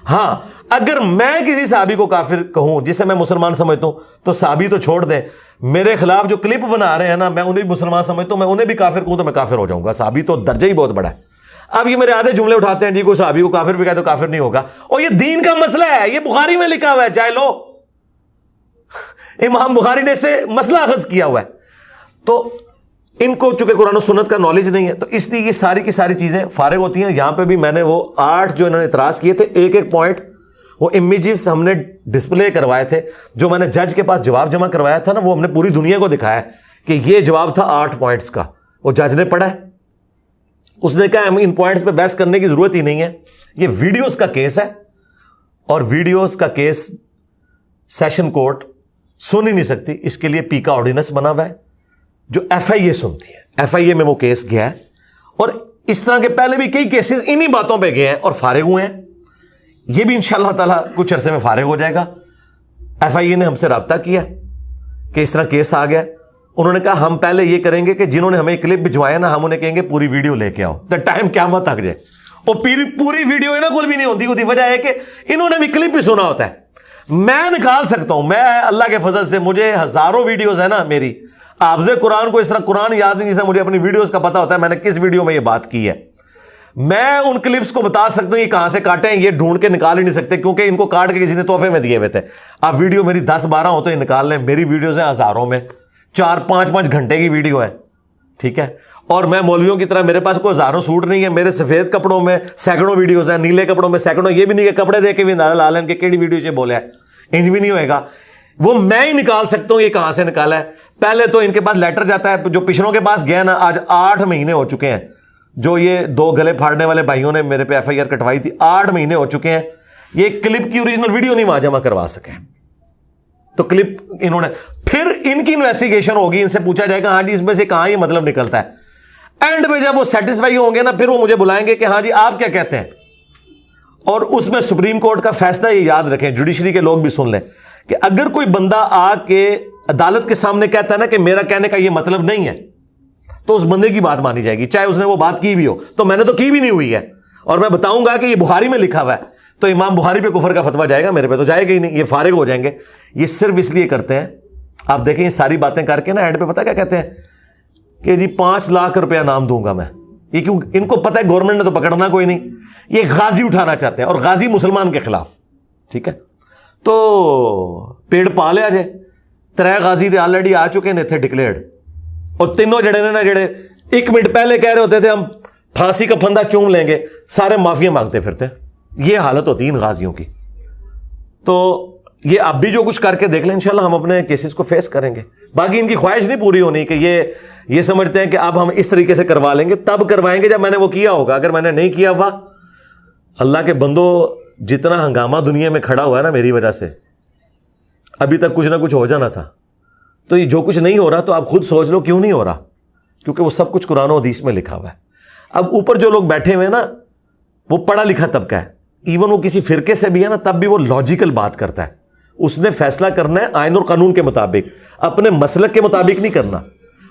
Speaker 2: ہاں اگر میں کسی صحابی کو کافر کہوں جسے میں مسلمان سمجھتا ہوں تو صحابی تو چھوڑ دیں، میرے خلاف جو کلپ بنا رہے ہیں نا، میں انہیں بھی مسلمان سمجھتا ہوں، میں انہیں بھی کافر کہوں تو میں کافر ہو جاؤں گا. صحابی تو درجہ ہی بہت بڑا ہے. اب یہ میرے آدھے جملے اٹھاتے ہیں جی کوئی صحابی کو کافر بھی کہے تو کافر نہیں ہوگا، اور یہ دین کا مسئلہ ہے، یہ بخاری میں لکھا ہوا ہے، چاہے لو امام بخاری نے اسے مسئلہ اخذ کیا ہوا ہے. تو ان کو چونکہ قرآن و سنت کا نالج نہیں ہے، تو اس لیے یہ ساری کی ساری چیزیں فارغ ہوتی ہیں. یہاں پہ بھی میں نے وہ 8 جو انہوں نے اعتراض کیے تھے، ایک ایک پوائنٹ وہ امیجز ہم نے ڈسپلے کروائے تھے، جو میں نے جج کے پاس جواب جمع کروایا تھا نا، وہ ہم نے پوری دنیا کو دکھایا کہ یہ جواب تھا 8 پوائنٹس کا. وہ جج نے پڑھا ہے، اس نے کہا ان پوائنٹس پہ بحث کرنے کی ضرورت ہی نہیں ہے، یہ ویڈیوز کا کیس ہے، اور ویڈیوز کا کیس سیشن کورٹ سن ہی نہیں سکتی. اس کے لیے پی کا آرڈیننس بنا ہوا ہے جو ایف آئی اے سنتی ہے. ایف آئی اے میں وہ کیس گیا ہے، اور اس طرح کے پہلے بھی کئی کیسز انہی باتوں پہ گئے ہیں اور فارغ ہوئے ہیں. یہ بھی انشاءاللہ تعالیٰ کچھ عرصے میں فارغ ہو جائے گا. ایف آئی اے نے ہم سے رابطہ کیا کہ اس طرح کیس آ گیا. انہوں نے کہا ہم پہلے یہ کریں گے کہ جنہوں نے ہمیں کلپ بھجوایا نا، ہم انہیں کہیں گے پوری ویڈیو لے کے آؤ، دا ٹائم قیامت تک جائے. اور پوری ویڈیو انہوں کو بھی نہیں ہوتی، ہوتی وجہ ہے کہ انہوں نے بھی کلپ ہی سنا ہوتا ہے. میں نکال سکتا ہوں، میں اللہ کے فضل سے مجھے ہزاروں ویڈیوز ہیں نا میری، حافظ قرآن کو اس طرح قرآن یاد نہیں، جس طرح مجھے اپنی ویڈیوز کا پتہ ہوتا ہے میں نے کس ویڈیو میں یہ بات کی ہے. میں ان کلپس کو بتا سکتا ہوں یہ کہاں سے کاٹے ہیں، یہ ڈھونڈ کے نکال ہی نہیں سکتے کیونکہ ان کو کاٹ کے کسی نے تحفے میں دیے ہوئے تھے. اب ویڈیو میری 10-12 ہو تو یہ نکال لیں. میری ویڈیوز ہیں ہزاروں میں، 4-5 گھنٹے کی ویڈیو ہے، ٹھیک ہے. اور میں مولویوں کی طرح میرے پاس کوئی ہزاروں سوٹ نہیں ہے، میرے سفید کپڑوں میں سینکڑوں ویڈیوز ہیں، نیلے کپڑوں میں سینکڑوں. یہ بھی نہیں کہ کپڑے دے کے بھی اندازہ لا لیں کہ کیڑی ویڈیو سے بولے ہے، انج بھی نہیں ہوئے گا. وہ میں ہی نکال سکتا ہوں یہ کہاں سے نکالا ہے. پہلے تو ان کے پاس لیٹر جاتا ہے، جو پچھڑوں کے پاس گیا نا، آج 8 مہینے ہو چکے ہیں. جو یہ 2 گلے پھاڑنے والے بھائیوں نے میرے پہ ایف آئی آر کٹوائی تھی، 8 مہینے ہو چکے ہیں. یہ کلپ کی اوریجنل ویڈیو نہیں وہاں جمع کروا سکے. تو کلپ انہوں نے، پھر ان کی انویسٹیگیشن ہوگی، ان سے پوچھا جائے گا ہاں جی اس میں سے کہاں یہ مطلب نکلتا ہے. اینڈ میں جب وہ سیٹسفائی ہوں گے نا، پھر وہ مجھے بلائیں گے کہ ہاں جی آپ کیا کہتے ہیں. اور اس میں سپریم کورٹ کا فیصلہ یہ یاد رکھیں، جوڈیشری کے لوگ بھی سن لیں کہ اگر کوئی بندہ آ کے عدالت کے سامنے کہتا ہے نا کہ میرا کہنے کا یہ مطلب نہیں ہے، تو اس بندے کی بات مانی جائے گی، چاہے اس نے وہ بات کی بھی ہو. تو میں نے تو کی بھی نہیں ہوئی ہے، اور میں بتاؤں گا کہ یہ بخاری میں لکھا ہوا ہے، تو امام بخاری پہ کفر کا فتویٰ جائے گا، میرے پہ تو جائے گا ہی نہیں. یہ فارغ ہو جائیں گے. یہ صرف اس لیے کرتے ہیں، آپ دیکھیں یہ ساری باتیں کر کے نا اینڈ پہ پتہ کیا کہتے ہیں کہ جی 5 لاکھ روپیہ نام دوں گا میں. یہ کیوں؟ ان کو پتہ ہے گورنمنٹ نے تو پکڑنا کوئی نہیں، یہ غازی اٹھانا چاہتے ہیں، اور غازی مسلمان کے خلاف. ٹھیک ہے، تو پیڑ پا لیا جائے. 3 غازی آلریڈی آ چکے ہیں تھے ڈکلیئرڈ، اور تینوں جڑے نے نا، جڑے 1 منٹ پہلے کہہ رہے ہوتے تھے ہم پھانسی کا پھندا چوم لیں گے، سارے معافیاں مانگتے پھرتے. یہ حالت ہوتی ہے ان غازیوں کی. تو یہ اب بھی جو کچھ کر کے دیکھ لیں، انشاءاللہ ہم اپنے کیسز کو فیس کریں گے. باقی ان کی خواہش نہیں پوری ہونی کہ یہ سمجھتے ہیں کہ اب ہم اس طریقے سے کروا لیں گے. تب کروائیں گے جب میں نے وہ کیا ہوگا. اگر میں نے نہیں کیا ہوا، اللہ کے بندو جتنا ہنگامہ دنیا میں کھڑا ہوا ہے نا میری وجہ سے، ابھی تک کچھ نہ کچھ ہو جانا تھا. تو یہ جو کچھ نہیں ہو رہا تو آپ خود سوچ لو کیوں نہیں ہو رہا، کیونکہ وہ سب کچھ قرآن و حدیث میں لکھا ہوا ہے. اب اوپر جو لوگ بیٹھے ہوئے ہیں نا، وہ پڑھا لکھا طبقہ ہے، ایون وہ کسی فرقے سے بھی ہے نا، تب بھی وہ لاجیکل بات کرتا ہے. اس نے فیصلہ کرنا ہے آئین اور قانون کے مطابق، اپنے مسلک کے مطابق نہیں کرنا.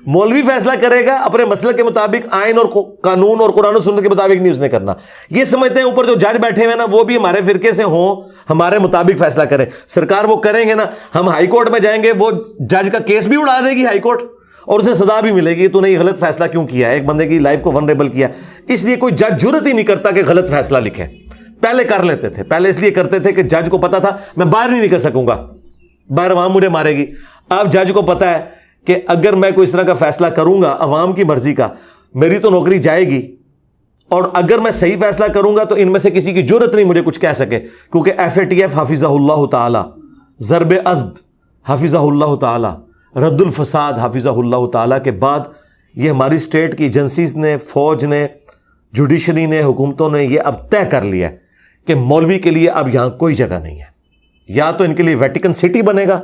Speaker 2: مولوی فیصلہ کرے گا اپنے مسلک کے مطابق، آئین اور قانون اور قرآن و سنت کے مطابق نہیں اس نے کرنا. یہ سمجھتے ہیں اوپر جو جج بیٹھے ہوئے نا وہ بھی ہمارے فرقے سے ہوں، ہمارے مطابق فیصلہ کریں. سرکار وہ کریں گے نا، ہم ہائی کورٹ میں جائیں گے، وہ جج کا کیس بھی اڑا دے گی ہائی کورٹ، اور اسے سزا بھی ملے گی. تو نے یہ غلط فیصلہ کیوں کیا؟ ایک بندے کی لائف کو ونریبل کیا. اس لیے کوئی جج جرت ہی نہیں کرتا کہ غلط فیصلہ لکھے. پہلے کر لیتے تھے، پہلے اس لیے کرتے تھے کہ جج کو پتا تھا میں باہر نہیں نکل سکوں گا، باہر عوام مجھے مارے گی. اب جج کو پتا ہے کہ اگر میں کوئی اس طرح کا فیصلہ کروں گا عوام کی مرضی کا، میری تو نوکری جائے گی، اور اگر میں صحیح فیصلہ کروں گا تو ان میں سے کسی کی جرت نہیں مجھے کچھ کہہ سکے. کیونکہ FATF حافظہ اللہ تعالی، ضرب عزب حافظہ اللہ تعالی، رد الفساد حافظہ اللہ تعالی کے بعد یہ ہماری اسٹیٹ کی ایجنسیز نے، فوج نے، جوڈیشری نے، حکومتوں نے یہ اب طے کر لیا ہے کہ مولوی کے لیے اب یہاں کوئی جگہ نہیں ہے. یا تو ان کے لیے ویٹیکن سٹی بنے گا،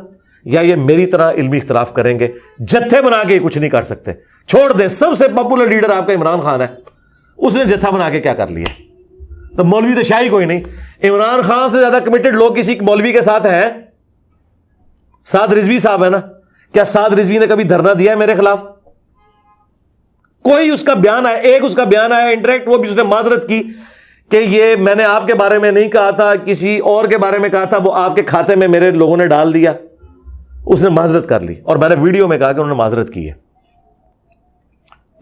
Speaker 2: یا یہ میری طرح علمی اختلاف کریں گے. جتھے بنا کے کچھ نہیں کر سکتے. چھوڑ دیں, سب سے پاپولر لیڈر آپ کا عمران خان ہے, اس نے جتھا بنا کے کیا کر لیا؟ تو مولوی تو شاہی کوئی نہیں. عمران خان سے زیادہ کمیٹڈ لوگ کسی مولوی کے ساتھ ہیں؟ سعد رضوی صاحب ہے نا, کیا سعد رضوی نے کبھی دھرنا دیا ہے میرے خلاف؟ کوئی اس کا بیان آیا, ایک اس کا بیان آیا انڈائریکٹ, وہ بھی اس نے معذرت کی کہ یہ میں نے آپ کے بارے میں نہیں کہا تھا, کسی اور کے بارے میں کہا تھا, وہ آپ کے کھاتے میں میرے لوگوں نے ڈال دیا. اس نے معذرت کر لی, اور میں نے ویڈیو میں کہا کہ انہوں نے معذرت کی ہے.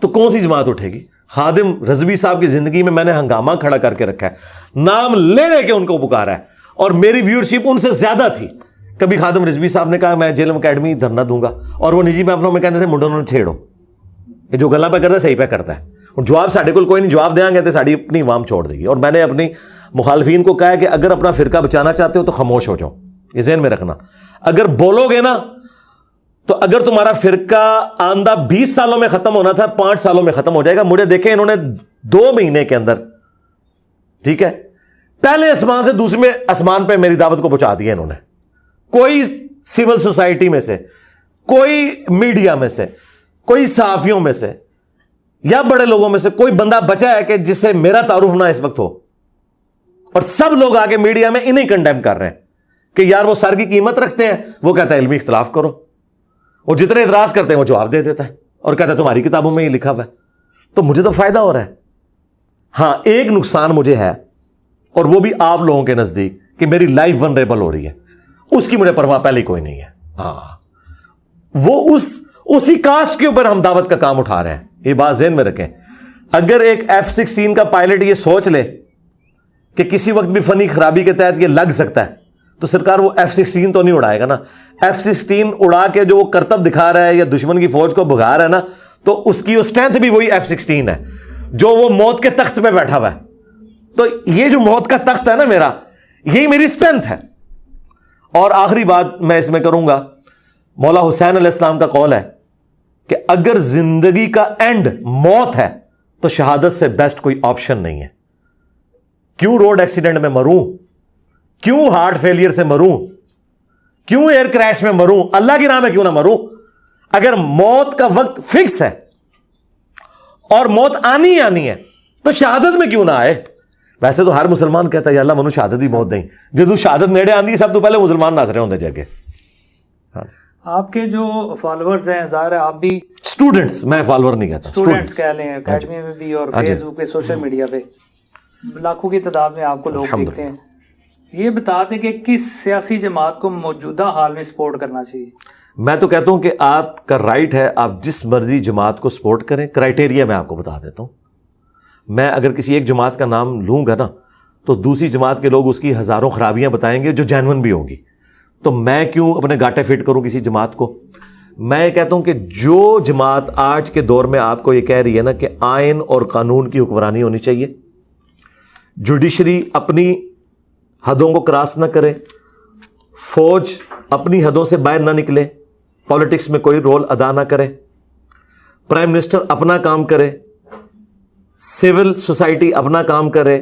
Speaker 2: تو کون سی جماعت اٹھے گی؟ خادم رضوی صاحب کی زندگی میں نے ہنگامہ کھڑا کر کے رکھا ہے, نام لے لے کے ان کو پکارا ہے, اور میری ویورشپ ان سے زیادہ تھی. کبھی خادم رضوی صاحب نے کہا میں جیلم اکیڈمی دھرنا دوں گا, اور وہ نجی محفلوں میں کہتے تھے منڈوں نے چھیڑو, یہ جو گلا پہ کرتا ہے صحیح پہ کرتا ہے. اور جواب ساڈے کو کوئی نہیں, جواب دیں گے تو ساری اپنی عوام چھوڑ دے گی. اور میں نے اپنی مخالفین کو کہا ہے کہ اگر اپنا فرقہ بچانا چاہتے ہو تو خاموش ہو جاؤ, یہ ذہن میں رکھنا. اگر بولو گے نا تو اگر تمہارا فرقہ آندہ 20 سالوں میں ختم ہونا تھا 5 سالوں میں ختم ہو جائے گا. مجھے دیکھیں انہوں نے 2 مہینے کے اندر, ٹھیک ہے, پہلے آسمان سے دوسرے آسمان پہ میری دعوت کو پہنچا دیا انہوں نے. کوئی سول سوسائٹی میں سے, کوئی میڈیا میں سے, کوئی صحافیوں میں سے یا بڑے لوگوں میں سے کوئی بندہ بچا ہے کہ جس سے میرا تعارف نہ اس وقت ہو, اور سب لوگ آگے میڈیا میں انہیں کنڈیم کر رہے ہیں کہ یار وہ سر کی قیمت رکھتے ہیں. وہ کہتا ہے علمی اختلاف کرو, وہ جتنے اعتراض کرتے ہیں وہ جواب دے دیتا ہے اور کہتا ہے تمہاری کتابوں میں یہ لکھا ہوا ہے. تو مجھے تو فائدہ ہو رہا ہے. ہاں ایک نقصان مجھے ہے, اور وہ بھی آپ لوگوں کے نزدیک, کہ میری لائف ونریبل ہو رہی ہے. اس کی مجھے پرواہ پہلے کوئی نہیں ہے. ہاں وہ اسی کاسٹ کے اوپر ہم دعوت کا کام اٹھا رہے ہیں, یہ بات ذہن میں رکھیں. اگر ایک F-16 کا پائلٹ یہ سوچ لے کہ کسی وقت بھی فنی خرابی کے تحت یہ لگ سکتا ہے, تو سرکار وہ F-16 تو نہیں اڑائے گا نا. F-16 اڑا کے جو وہ کرتب دکھا رہا ہے یا دشمن کی فوج کو بھگا رہا ہے نا, تو اس کی اسٹرینتھ بھی وہی F-16 ہے جو وہ موت کے تخت پہ بیٹھا ہوا ہے. تو یہ جو موت کا تخت ہے نا میرا, یہی میری اسٹرینتھ ہے. اور آخری بات میں اس میں کروں گا, مولا حسین علیہ السلام کا قول ہے کہ اگر زندگی کا اینڈ موت ہے تو شہادت سے بیسٹ کوئی آپشن نہیں ہے. کیوں روڈ ایکسیڈنٹ میں مروں, کیوں ہارٹ فیلئر سے مروں, کیوں ایئر کریش میں مروں, اللہ کی راہ میں کیوں نہ مروں. اگر موت کا وقت فکس ہے اور موت آنی ہے تو شہادت میں کیوں نہ آئے. ویسے تو ہر مسلمان کہتا ہے یا اللہ منو شہادت ہی موت دیں, جدو شہادت نیڑے آندی سب تو پہلے مسلمان ناظرے ہوندے جگہ.
Speaker 1: آپ کے جو فالوورز ہیں, ظاہر ہے آپ بھی
Speaker 2: اسٹوڈنٹس, میں فالوور نہیں کہتا,
Speaker 1: اسٹوڈنٹس کہہ لیں, اکیڈمی میں بھی اور فیس بک پہ, سوشل میڈیا پہ لاکھوں کی تعداد میں آپ کو لوگ دیکھتے ہیں. یہ بتا دیں کہ کس سیاسی جماعت کو موجودہ حال میں سپورٹ کرنا چاہیے؟
Speaker 2: میں تو کہتا ہوں کہ آپ کا رائٹ ہے, آپ جس مرضی جماعت کو سپورٹ کریں. کرائٹیریا میں آپ کو بتا دیتا ہوں. میں اگر کسی ایک جماعت کا نام لوں گا نا تو دوسری جماعت کے لوگ اس کی ہزاروں خرابیاں بتائیں گے جو جینون بھی ہوں گی. تو میں کیوں اپنے گاٹے فٹ کروں کسی جماعت کو. میں کہتا ہوں کہ جو جماعت آج کے دور میں آپ کو یہ کہہ رہی ہے نا کہ آئین اور قانون کی حکمرانی ہونی چاہیے, جوڈیشری اپنی حدوں کو کراس نہ کرے, فوج اپنی حدوں سے باہر نہ نکلے, پالیٹکس میں کوئی رول ادا نہ کرے, پرائم منسٹر اپنا کام کرے, سول سوسائٹی اپنا کام کرے,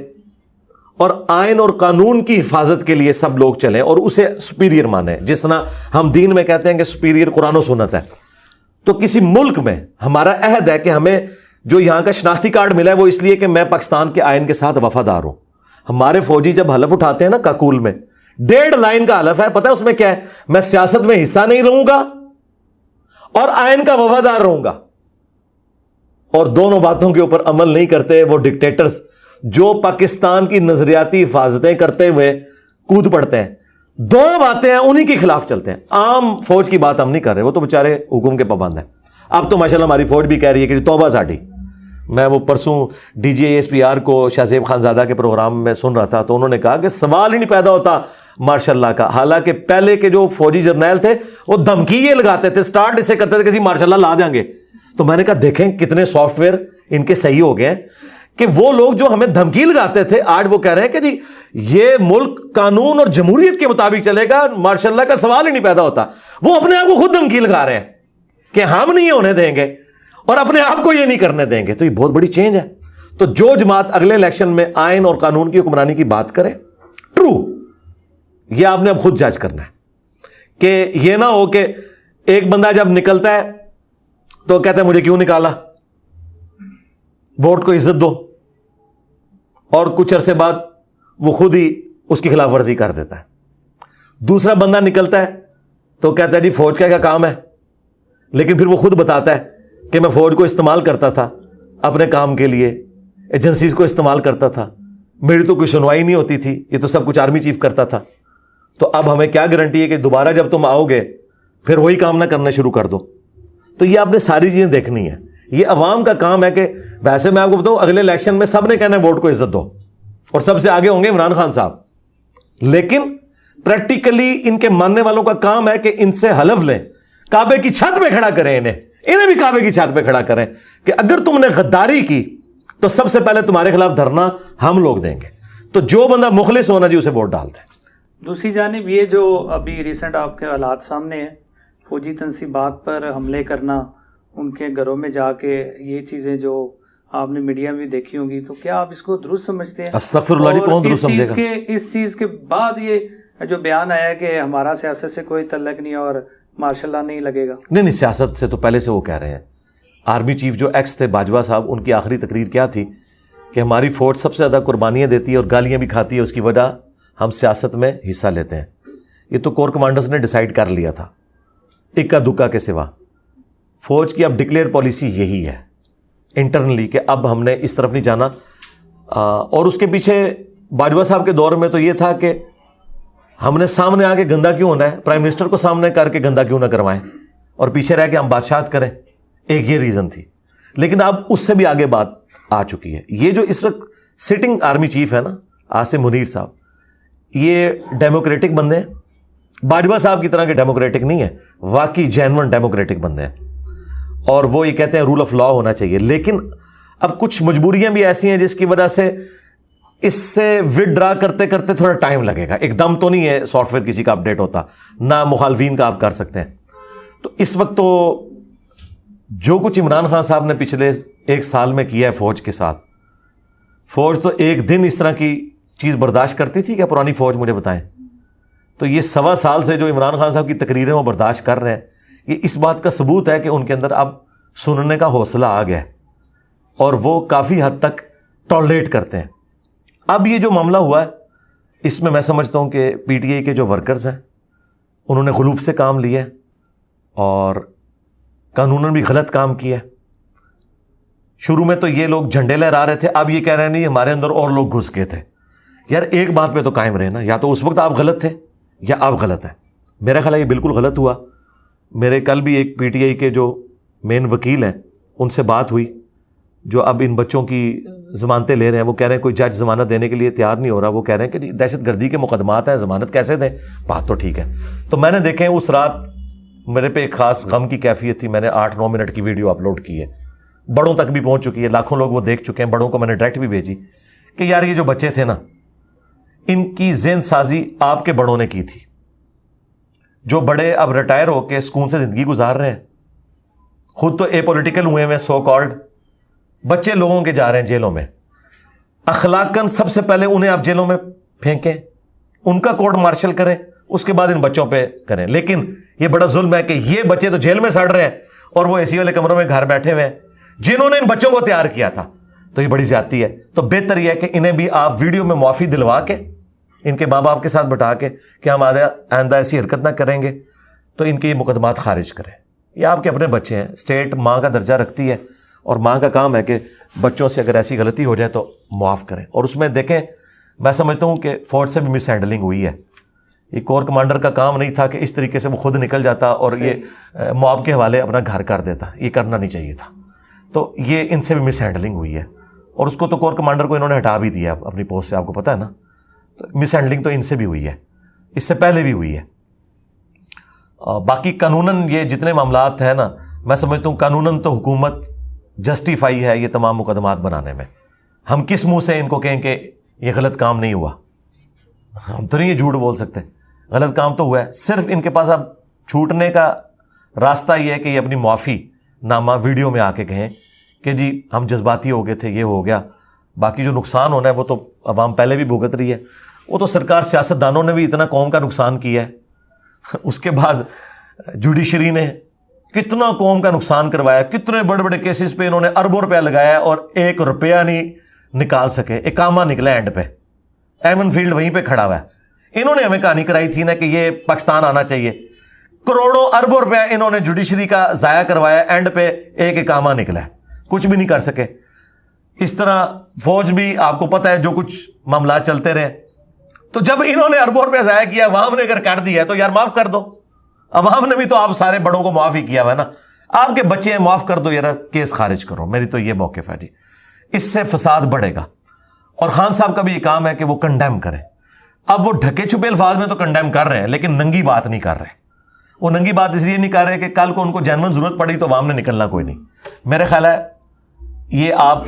Speaker 2: اور آئین اور قانون کی حفاظت کے لیے سب لوگ چلیں اور اسے سپیریئر مانیں. جس طرح ہم دین میں کہتے ہیں کہ سپیریئر قرآن و سنت ہے, تو کسی ملک میں ہمارا عہد ہے کہ ہمیں جو یہاں کا شناختی کارڈ ملا ہے وہ اس لیے کہ میں پاکستان کے آئین کے ساتھ وفادار ہوں. ہمارے فوجی جب حلف اٹھاتے ہیں نا کاکول میں, 1.5 لائن کا حلف ہے, پتہ ہے اس میں کیا ہے؟ میں سیاست میں حصہ نہیں لوں گا اور آئین کا وفادار رہوں گا. اور دونوں باتوں کے اوپر عمل نہیں کرتے وہ ڈکٹیٹرز جو پاکستان کی نظریاتی حفاظتیں کرتے ہوئے کود پڑتے ہیں. 2 باتیں ہیں انہی کے خلاف چلتے ہیں. عام فوج کی بات ہم نہیں کر رہے, وہ تو بیچارے حکم کے پابند ہیں. اب تو ماشاءاللہ ہماری فوج بھی کہہ رہی ہے کہ توبہ ساٹھی. میں وہ پرسوں D G S P R کو شاہ زیب خانزادہ کے پروگرام میں سن رہا تھا, تو انہوں نے کہا کہ سوال ہی نہیں پیدا ہوتا مارشاء اللہ کا. حالانکہ پہلے کے جو فوجی جرنیل تھے وہ دھمکی یہ لگاتے تھے, سٹارٹ اسے کرتے تھے کہ مارشاء اللہ لا دیں گے. تو میں نے کہا دیکھیں کتنے سافٹ ویئر ان کے صحیح ہو گئے ہیں کہ وہ لوگ جو ہمیں دھمکی لگاتے تھے آج وہ کہہ رہے ہیں کہ جی یہ ملک قانون اور جمہوریت کے مطابق چلے گا, ماشاء اللہ کا سوال ہی نہیں پیدا ہوتا. وہ اپنے آپ کو خود دھمکی لگا رہے ہیں کہ ہم نہیں ہونے دیں گے اور اپنے آپ کو یہ نہیں کرنے دیں گے. تو یہ بہت بڑی چینج ہے. تو جو جماعت اگلے الیکشن میں آئین اور قانون کی حکمرانی کی بات کرے, ٹرو, یہ آپ نے اب خود جج کرنا ہے کہ یہ نہ ہو کہ ایک بندہ جب نکلتا ہے تو کہتا ہے مجھے کیوں نکالا, ووٹ کو عزت دو, اور کچھ عرصے بعد وہ خود ہی اس کی خلاف ورزی کر دیتا ہے. دوسرا بندہ نکلتا ہے تو کہتا ہے جی فوج کا کیا کام ہے, لیکن پھر وہ خود بتاتا ہے کہ میں فوج کو استعمال کرتا تھا اپنے کام کے لیے, ایجنسیز کو استعمال کرتا تھا, میری تو کوئی سنوائی نہیں ہوتی تھی, یہ تو سب کچھ آرمی چیف کرتا تھا. تو اب ہمیں کیا گارنٹی ہے کہ دوبارہ جب تم آؤ گے پھر وہی کام نہ کرنا شروع کر دو. تو یہ آپ نے ساری چیزیں دیکھنی ہے. یہ عوام کا کام ہے کہ ویسے میں آپ کو بتاؤں اگلے الیکشن میں سب نے کہنا ہے ووٹ کو عزت دو, اور سب سے آگے ہوں گے عمران خان صاحب, لیکن پریکٹیکلی ان کے ماننے والوں کا کام ہے کہ ان سے حلف لیں, کعبے کی چھت پہ کھڑا کریں, انہیں بھی کعبے کی چھت پہ کھڑا کریں کہ اگر تم نے غداری کی تو سب سے پہلے تمہارے خلاف دھرنا ہم لوگ دیں گے. تو جو بندہ مخلص ہونا جی اسے ووٹ ڈال دیں.
Speaker 1: دوسری جانب یہ جو ابھی ریسنٹ آپ کے حالات سامنے ہیں, فوجی تنصیبات پر حملے کرنا, ان کے گھروں میں جا کے یہ چیزیں جو آپ نے میڈیا میں دیکھی ہوں گی, تو کیا آپ اس کو درست سمجھتے ہیں؟
Speaker 2: استغفر اللہ جی, کون درست سمجھے گا؟
Speaker 1: اس چیز کے بعد یہ جو بیان آیا کہ ہمارا سیاست سے کوئی تعلق نہیں اور مارشل لا نہیں لگے گا.
Speaker 2: نہیں, سیاست سے تو پہلے سے وہ کہہ رہے ہیں. آرمی چیف جو ایکس تھے باجوہ صاحب, ان کی آخری تقریر کیا تھی کہ ہماری فوج سب سے زیادہ قربانیاں دیتی ہے اور گالیاں بھی کھاتی ہے, اس کی وجہ ہم سیاست میں حصہ لیتے ہیں. یہ تو کور کمانڈرز نے ڈیسائیڈ کر لیا تھا اکا دکا کے سوا. فوج کی اب ڈکلیئر پالیسی یہی ہے انٹرنلی کہ اب ہم نے اس طرف نہیں جانا. اور اس کے پیچھے باجوہ صاحب کے دور میں تو یہ تھا کہ ہم نے سامنے آ کے گندا کیوں ہونا ہے, پرائم منسٹر کو سامنے کر کے گندا کیوں نہ کروائیں اور پیچھے رہ کے ہم بادشاہت کریں. ایک یہ ریزن تھی, لیکن اب اس سے بھی آگے بات آ چکی ہے. یہ جو اس وقت سٹنگ آرمی چیف ہے نا عاصم منیر صاحب, یہ ڈیموکریٹک بندے ہیں, باجوہ صاحب کی طرح کے ڈیموکریٹک نہیں ہے, واقعی جینون ڈیموکریٹک بندے ہیں, اور وہ یہ کہتے ہیں رول آف لا ہونا چاہیے. لیکن اب کچھ مجبوریاں بھی ایسی ہیں جس کی وجہ سے اس سے ود ڈرا کرتے کرتے تھوڑا ٹائم لگے گا. ایک دم تو نہیں ہے سافٹ ویئر کسی کا اپڈیٹ ہوتا, نہ مخالفین کا آپ کر سکتے ہیں. تو اس وقت تو جو کچھ عمران خان صاحب نے پچھلے 1 سال میں کیا ہے فوج کے ساتھ, فوج تو ایک دن اس طرح کی چیز برداشت کرتی تھی کیا پرانی فوج, مجھے بتائیں. تو یہ 1.25 سال سے جو عمران خان صاحب کی تقریریں وہ برداشت کر رہے ہیں, یہ اس بات کا ثبوت ہے کہ ان کے اندر اب سننے کا حوصلہ آ گیا ہے اور وہ کافی حد تک ٹالریٹ کرتے ہیں. اب یہ جو معاملہ ہوا ہے اس میں سمجھتا ہوں کہ پی ٹی آئی کے جو ورکرز ہیں انہوں نے غلوف سے کام لیا ہے اور قانوناً بھی غلط کام کیا ہے. شروع میں تو یہ لوگ جھنڈے لہرا رہے تھے, اب یہ کہہ رہے ہیں نہیں ہمارے اندر اور لوگ گھس گئے تھے. یار ایک بات پہ تو قائم رہے نا, یا تو اس وقت آپ غلط تھے یا آپ غلط ہیں. میرا خیال ہے یہ بالکل غلط ہوا. میرے کل بھی ایک پی ٹی آئی کے جو مین وکیل ہیں ان سے بات ہوئی, جو اب ان بچوں کی ضمانتیں لے رہے ہیں. وہ کہہ رہے ہیں کوئی جج ضمانت دینے کے لیے تیار نہیں ہو رہا. وہ کہہ رہے ہیں کہ دہشت گردی کے مقدمات ہیں, ضمانت کیسے دیں. بات تو ٹھیک ہے. تو میں نے دیکھیں اس رات میرے پہ ایک خاص غم کی کیفیت تھی, میں نے 8-9 منٹ کی ویڈیو اپلوڈ کی ہے, بڑوں تک بھی پہنچ چکی ہے, لاکھوں لوگ وہ دیکھ چکے ہیں. بڑوں کو میں نے ڈائریکٹ بھی بھیجی کہ یار یہ جو بچے تھے نا ان کی ذہن سازی آپ کے بڑوں نے کی تھی. جو بڑے اب ریٹائر ہو کے سکون سے زندگی گزار رہے ہیں, خود تو اے پولیٹیکل ہوئے ہیں سو کالڈ, بچے لوگوں کے جا رہے ہیں جیلوں میں. اخلاقاً سب سے پہلے انہیں آپ جیلوں میں پھینکیں, ان کا کورٹ مارشل کریں, اس کے بعد ان بچوں پہ کریں. لیکن یہ بڑا ظلم ہے کہ یہ بچے تو جیل میں سڑ رہے ہیں اور وہ اے سی والے کمروں میں گھر بیٹھے ہوئے ہیں جنہوں نے ان بچوں کو تیار کیا تھا. تو یہ بڑی زیادتی ہے. تو بہتر یہ ہے کہ انہیں بھی آپ ویڈیو میں معافی دلوا کے ان کے ماں باپ کے ساتھ بٹھا کے کہ ہم آئندہ ایسی حرکت نہ کریں گے, تو ان کے یہ مقدمات خارج کریں. یہ آپ کے اپنے بچے ہیں, اسٹیٹ ماں کا درجہ رکھتی ہے اور ماں کا کام ہے کہ بچوں سے اگر ایسی غلطی ہو جائے تو معاف کریں. اور اس میں دیکھیں میں سمجھتا ہوں کہ فوج سے بھی مس ہینڈلنگ ہوئی ہے. یہ کور کمانڈر کا کام نہیں تھا کہ اس طریقے سے وہ خود نکل جاتا اور یہ مواب کے حوالے اپنا گھر کر دیتا. یہ کرنا نہیں چاہیے تھا. تو یہ ان سے بھی مس ہینڈلنگ ہوئی ہے, اور اس کو تو کور کمانڈر کو انہوں نے ہٹا بھی دیا اپنی پوسٹ سے, آپ کو پتہ ہے نا. تو مس ہینڈلنگ تو ان سے بھی ہوئی ہے, اس سے پہلے بھی ہوئی ہے. باقی قانوناً یہ جتنے معاملات ہیں نا, میں سمجھتا ہوں قانوناً تو حکومت جسٹیفائی ہے یہ تمام مقدمات بنانے میں. ہم کس منہ سے ان کو کہیں کہ یہ غلط کام نہیں ہوا؟ ہم تو نہیں یہ جھوٹ بول سکتے, غلط کام تو ہوا ہے. صرف ان کے پاس اب چھوٹنے کا راستہ یہ ہے کہ یہ اپنی معافی نامہ ویڈیو میں آ کے کہیں کہ جی ہم جذباتی ہو گئے تھے, یہ ہو گیا. باقی جو نقصان ہونا ہے وہ تو عوام پہلے بھی بھگت رہی ہے. وہ تو سرکار سیاست دانوں نے بھی اتنا قوم کا نقصان کیا ہے, اس کے بعد جوڈیشری نے کتنا قوم کا نقصان کروایا, کتنے بڑے بڑے کیسز پہ انہوں نے اربوں روپیہ لگایا اور 1 روپیہ نہیں نکال سکے. اقامہ نکلا اینڈ پہ, ایمن فیلڈ وہیں پہ کھڑا ہوا ہے. انہوں نے ہمیں کہانی کرائی تھی نا کہ یہ پاکستان آنا چاہیے, کروڑوں اربوں روپیہ انہوں نے جوڈیشری کا ضائع کروایا, اینڈ پہ ایک اقامہ نکلا ہے, کچھ بھی نہیں کر سکے. اس طرح فوج بھی آپ کو پتہ ہے جو کچھ معاملات چلتے رہے. تو جب انہوں نے اربوں روپیہ ضائع کیا, عوام نے اگر کر دیا ہے تو یار معاف کر دو. عوام نے بھی تو آپ سارے بڑوں کو معاف ہی کیا ہوا ہے نا, آپ کے بچے ہیں معاف کر دو یار, کیس خارج کرو. میری تو یہ موقف ہے جی. اس سے فساد بڑھے گا. اور خان صاحب کا بھی یہ کام ہے کہ وہ کنڈیم کریں. اب وہ ڈھکے چھپے الفاظ میں تو کنڈیم کر رہے ہیں, لیکن ننگی بات نہیں کر رہے. وہ ننگی بات اس لیے نہیں کر رہے کہ کل کو ان کو جینون ضرورت پڑی تو عوام نے نکلنا کوئی نہیں. میرے خیال ہے یہ آپ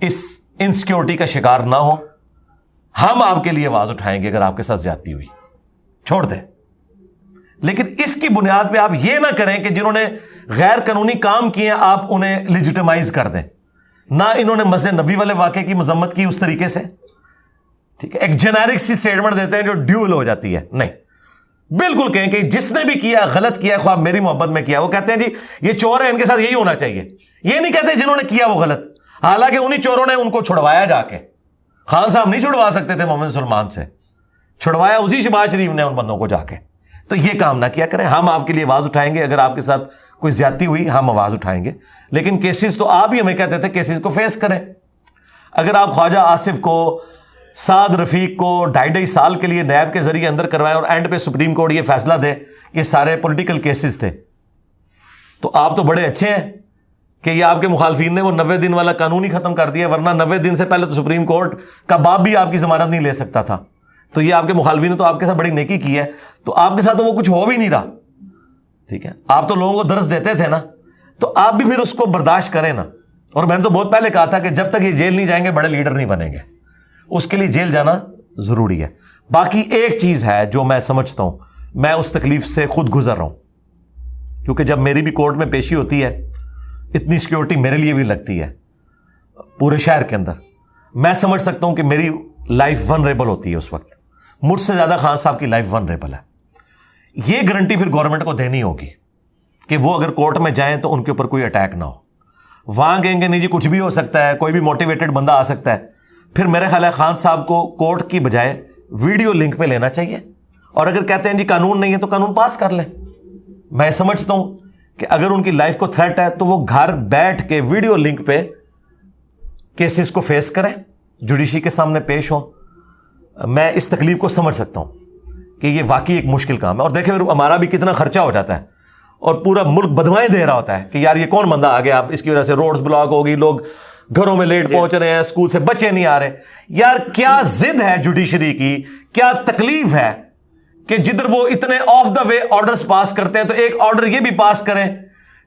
Speaker 2: اس انسیکیورٹی کا شکار نہ ہو. ہم آپ کے لیے آواز اٹھائیں گے اگر آپ کے ساتھ زیادتی ہوئی, چھوڑ دیں. لیکن اس کی بنیاد پہ آپ یہ نہ کریں کہ جنہوں نے غیر قانونی کام کیے ہیں آپ انہیں لیجیٹمائز کر دیں. نہ انہوں نے مسجد نبوی والے واقعے کی مذمت کی اس طریقے سے, ٹھیک ہے, ایک جنیرک سی سٹیٹمنٹ دیتے ہیں جو ڈیول ہو جاتی ہے. نہیں, بالکل کہیں کہ جس نے بھی کیا غلط کیا, خواہ میری محبت میں کیا, وہ کہتے ہیں جی یہ چور ہے, ان کے ساتھ یہی ہونا چاہیے. یہ نہیں کہتے جنہوں نے کیا وہ غلط, حالانکہ انہی چوروں نے ان کو چھڑوایا جا کے. خان صاحب نہیں چھڑوا سکتے تھے محمد سلمان سے, چھڑوایا اسی شہباز شریف نے ان بندوں کو جا کے. تو یہ کام نہ کیا کریں. ہم آپ کے لیے آواز اٹھائیں گے اگر آپ کے ساتھ کوئی زیادتی ہوئی, ہم آواز اٹھائیں گے. لیکن کیسز تو آپ ہی ہمیں کہتے تھے کیسز کو فیس کریں. اگر آپ خواجہ آصف کو, سعد رفیق کو 2.5 سال کے لیے نیب کے ذریعے اندر کروائیں اور اینڈ پہ سپریم کورٹ یہ فیصلہ دے کہ سارے پولیٹیکل کیسز تھے, تو آپ تو بڑے اچھے ہیں کہ یہ آپ کے مخالفین نے وہ 90 دن والا قانون ہی ختم کر دیا, ورنہ 90 دن سے پہلے تو سپریم کورٹ کا باپ بھی آپ کی ضمانت نہیں لے سکتا تھا. تو یہ آپ کے مخالفین نے تو آپ کے ساتھ بڑی نیکی کی ہے. تو آپ کے ساتھ تو وہ کچھ ہو بھی نہیں رہا, ٹھیک ہے, آپ تو لوگوں کو درس دیتے تھے نا, تو آپ بھی پھر اس کو برداشت کریں نا. اور میں نے تو بہت پہلے کہا تھا کہ جب تک یہ جیل نہیں جائیں گے بڑے لیڈر نہیں بنیں گے, اس کے لیے جیل جانا ضروری ہے. باقی ایک چیز ہے جو میں سمجھتا ہوں, میں اس تکلیف سے خود گزر رہا ہوں, کیونکہ جب میری بھی کورٹ میں پیشی ہوتی ہے اتنی سیکیورٹی میرے لیے بھی لگتی ہے پورے شہر کے اندر. میں سمجھ سکتا ہوں کہ میری لائف ونریبل ہوتی ہے اس وقت, مجھ سے زیادہ خان صاحب کی لائف ونریبل ہے. یہ گارنٹی پھر گورنمنٹ کو دینی ہوگی کہ وہ اگر کورٹ میں جائیں تو ان کے اوپر کوئی اٹیک نہ ہو. وہاں کہیں گے نہیں جی کچھ بھی ہو سکتا ہے, کوئی بھی موٹیویٹڈ بندہ آ سکتا ہے. پھر میرے خیال ہے خان صاحب کو کورٹ کی بجائے ویڈیو لنک پہ لینا چاہیے, اور اگر کہتے ہیں جی قانون نہیں ہے تو قانون پاس کر لیں. میں سمجھتا ہوں کہ اگر ان کی لائف کو تھریٹ ہے تو وہ گھر بیٹھ کے ویڈیو لنک پہ کیسز کو فیس کریں, جوڈیشری کے سامنے پیش ہوں. میں اس تکلیف کو سمجھ سکتا ہوں کہ یہ واقعی ایک مشکل کام ہے. اور دیکھیں ہمارا بھی کتنا خرچہ ہو جاتا ہے اور پورا ملک بدوائیں دے رہا ہوتا ہے کہ یار یہ کون بندہ آ گیا, اب اس کی وجہ سے روڈز بلاک ہوگی, لوگ گھروں میں لیٹ پہنچ رہے ہیں, اسکول سے بچے نہیں آ رہے. یار کیا ضد ہے جوڈیشری کی, کیا تکلیف ہے کہ جدھر وہ اتنے آف دا وے آرڈرز پاس کرتے ہیں تو ایک آرڈر یہ بھی پاس کریں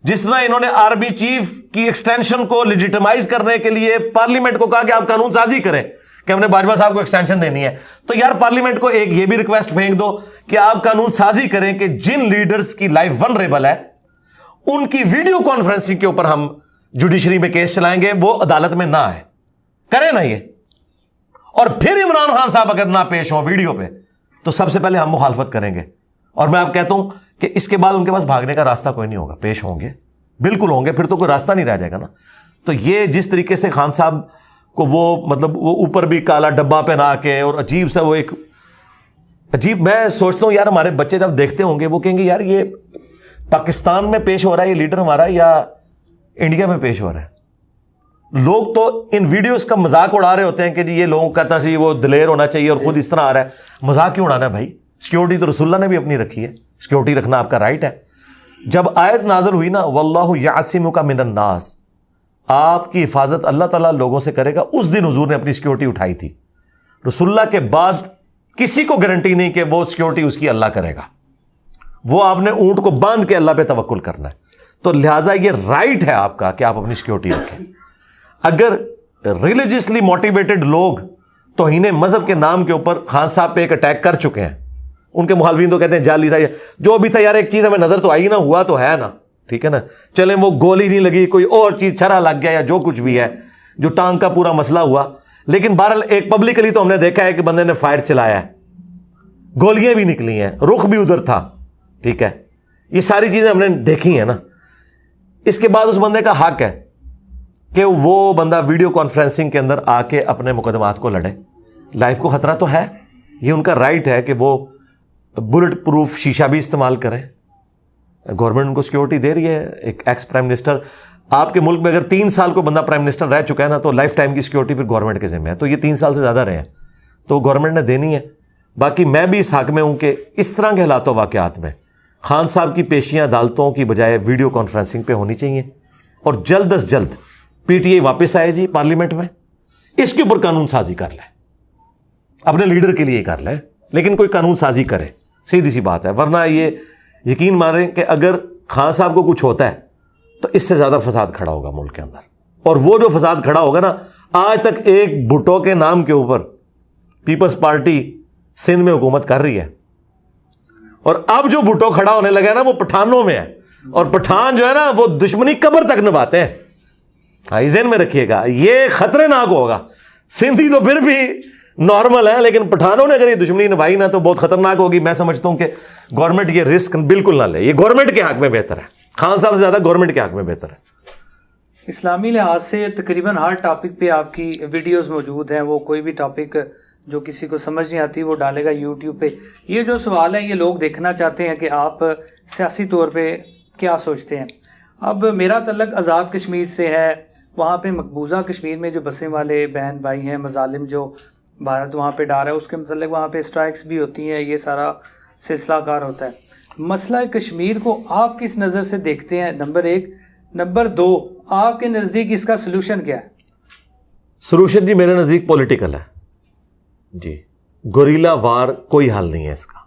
Speaker 2: جس طرح انہوں نے آرمی چیف کی ایکسٹینشن کو لیجیٹمائز کرنے کے لیے پارلیمنٹ کو کہا کہ آپ قانون سازی کریں کہ ہم نے باجوہ صاحب کو ایکسٹینشن دینی ہے. تو یار پارلیمنٹ کو ایک یہ بھی ریکویسٹ پھینک دو کہ آپ قانون سازی کریں کہ جن لیڈرز کی لائف ونریبل ہے ان کی ویڈیو کانفرنسنگ کے اوپر ہم جوڈیشری میں کیس چلائیں گے, وہ عدالت میں نہ آئے. کریں نا یہ. اور پھر عمران خان صاحب اگر نہ پیش ہوں ویڈیو پہ تو سب سے پہلے ہم مخالفت کریں گے. اور میں آپ کہتا ہوں کہ اس کے بعد ان کے پاس بھاگنے کا راستہ کوئی نہیں ہوگا, پیش ہوں گے, بالکل ہوں گے, پھر تو کوئی راستہ نہیں رہ جائے گا نا. تو یہ جس طریقے سے خان صاحب کو وہ مطلب وہ اوپر بھی کالا ڈبہ پہنا کے اور عجیب سا وہ ایک عجیب, میں سوچتا ہوں یار ہمارے بچے جب دیکھتے ہوں گے وہ کہیں گے یار یہ پاکستان میں پیش ہو رہا ہے یہ لیڈر ہمارا یا انڈیا میں پیش ہو رہا ہے. لوگ تو ان ویڈیوز کا مذاق اڑا رہے ہوتے ہیں کہ جی یہ لوگوں کا کہتا سی وہ دلیر ہونا چاہیے اور خود اس طرح آ رہا ہے. مذاق کیوں اڑانا ہے بھائی, سیکیورٹی تو رسول اللہ نے بھی اپنی رکھی ہے, سیکیورٹی رکھنا آپ کا رائٹ ہے. جب آیت نازل ہوئی نا واللہ یعصمک من الناس, آپ کی حفاظت اللہ تعالیٰ لوگوں سے کرے گا, اس دن حضور نے اپنی سیکیورٹی اٹھائی تھی. رسول اللہ کے بعد کسی کو گارنٹی نہیں کہ وہ سیکیورٹی اس کی اللہ کرے گا. وہ آپ نے اونٹ کو باندھ کے اللہ پہ توکل کرنا ہے. تو لہٰذا یہ رائٹ ہے آپ کا کہ آپ اپنی سیکیورٹی رکھیں. اگر ریلیجسلی موٹیویٹڈ لوگ توہین مذہب کے نام کے اوپر خان صاحب پہ ایک اٹیک کر چکے ہیں, ان کے مخالفین تو کہتے ہیں جعلی تھا, جو بھی تھا یار ایک چیز ہمیں نظر تو آئی نا, ہوا تو ہے نا, ٹھیک ہے نا, چلیں وہ گولی نہیں لگی, کوئی اور چیز چھرا لگ گیا یا جو کچھ بھی ہے, جو ٹانگ کا پورا مسئلہ ہوا, لیکن بہرحال ایک پبلکلی تو ہم نے دیکھا ہے کہ بندے نے فائر چلایا ہے. گولیاں بھی نکلی ہیں, رخ بھی ادھر تھا, ٹھیک ہے, یہ ساری چیزیں ہم نے دیکھی ہیں نا. اس کے بعد اس بندے کا حق ہے کہ وہ بندہ ویڈیو کانفرنسنگ کے اندر آ کے اپنے مقدمات کو لڑے. لائف کو خطرہ تو ہے, یہ ان کا رائٹ ہے کہ وہ بلٹ پروف شیشہ بھی استعمال کریں. گورنمنٹ ان کو سیکورٹی دے رہی ہے. ایک ایکس پرائم منسٹر, آپ کے ملک میں اگر 3 سال کو بندہ پرائم منسٹر رہ چکا ہے نا, تو لائف ٹائم کی سیکورٹی پھر گورنمنٹ کے ذمہ ہے. تو یہ 3 سال سے زیادہ رہے ہیں تو گورنمنٹ نے دینی ہے. باقی میں بھی اس حق میں ہوں کہ اس طرح کے حالات و واقعات میں خان صاحب کی پیشیاں عدالتوں کی بجائے ویڈیو کانفرنسنگ پہ ہونی چاہیے, اور جلد از جلد پی ٹی آئی واپس آئے جی پارلیمنٹ میں, اس کے اوپر قانون سازی کر لے, اپنے لیڈر کے لیے کر لے, لیکن کوئی قانون سازی کرے, سیدھی سی بات ہے. ورنہ یہ یقین مانیں کہ اگر خان صاحب کو کچھ ہوتا ہے تو اس سے زیادہ فساد کھڑا ہوگا ملک کے اندر. اور وہ جو فساد کھڑا ہوگا نا, آج تک ایک بھٹو کے نام کے اوپر پیپلز پارٹی سندھ میں حکومت کر رہی ہے, اور اب جو بھٹو کھڑا ہونے لگا ہے نا وہ پٹھانوں میں ہے, اور پٹھان جو ہے نا وہ دشمنی قبر تک نبھاتے ہیں. ہاں, ذہن میں رکھیے گا, یہ خطرناک ہوگا. سندھی تو پھر بھی نارمل ہے, لیکن پٹھانوں نے اگر یہ دشمنی نبھائی نا تو بہت خطرناک ہوگی. میں سمجھتا ہوں کہ گورنمنٹ یہ رسک بالکل نہ لے. یہ گورنمنٹ کے حق میں بہتر ہے, خان صاحب سے زیادہ گورنمنٹ کے حق میں بہتر ہے.
Speaker 1: اسلامی لحاظ سے تقریباً ہر ٹاپک پہ آپ کی ویڈیوز موجود ہیں. وہ کوئی بھی ٹاپک جو کسی کو سمجھ نہیں آتی وہ ڈالے گا یوٹیوب پہ. یہ جو سوال ہے یہ لوگ دیکھنا چاہتے ہیں کہ آپ سیاسی طور پہ کیا سوچتے ہیں. اب میرا تعلق آزاد کشمیر سے ہے. وہاں پہ مقبوضہ کشمیر میں جو بسیں والے بہن بھائی ہیں, مظالم جو بھارت وہاں پہ ڈال رہا ہے, اس کے متعلق وہاں پہ اسٹرائکس بھی ہوتی ہیں, یہ سارا سلسلہ کار ہوتا ہے. مسئلہ کشمیر کو آپ کس نظر سے دیکھتے ہیں, نمبر 1. نمبر 2, آپ کے نزدیک اس کا سلوشن کیا ہے؟
Speaker 2: سلوشن جی میرے نزدیک پولیٹیکل ہے جی. گوریلا وار کوئی حل نہیں ہے اس کا,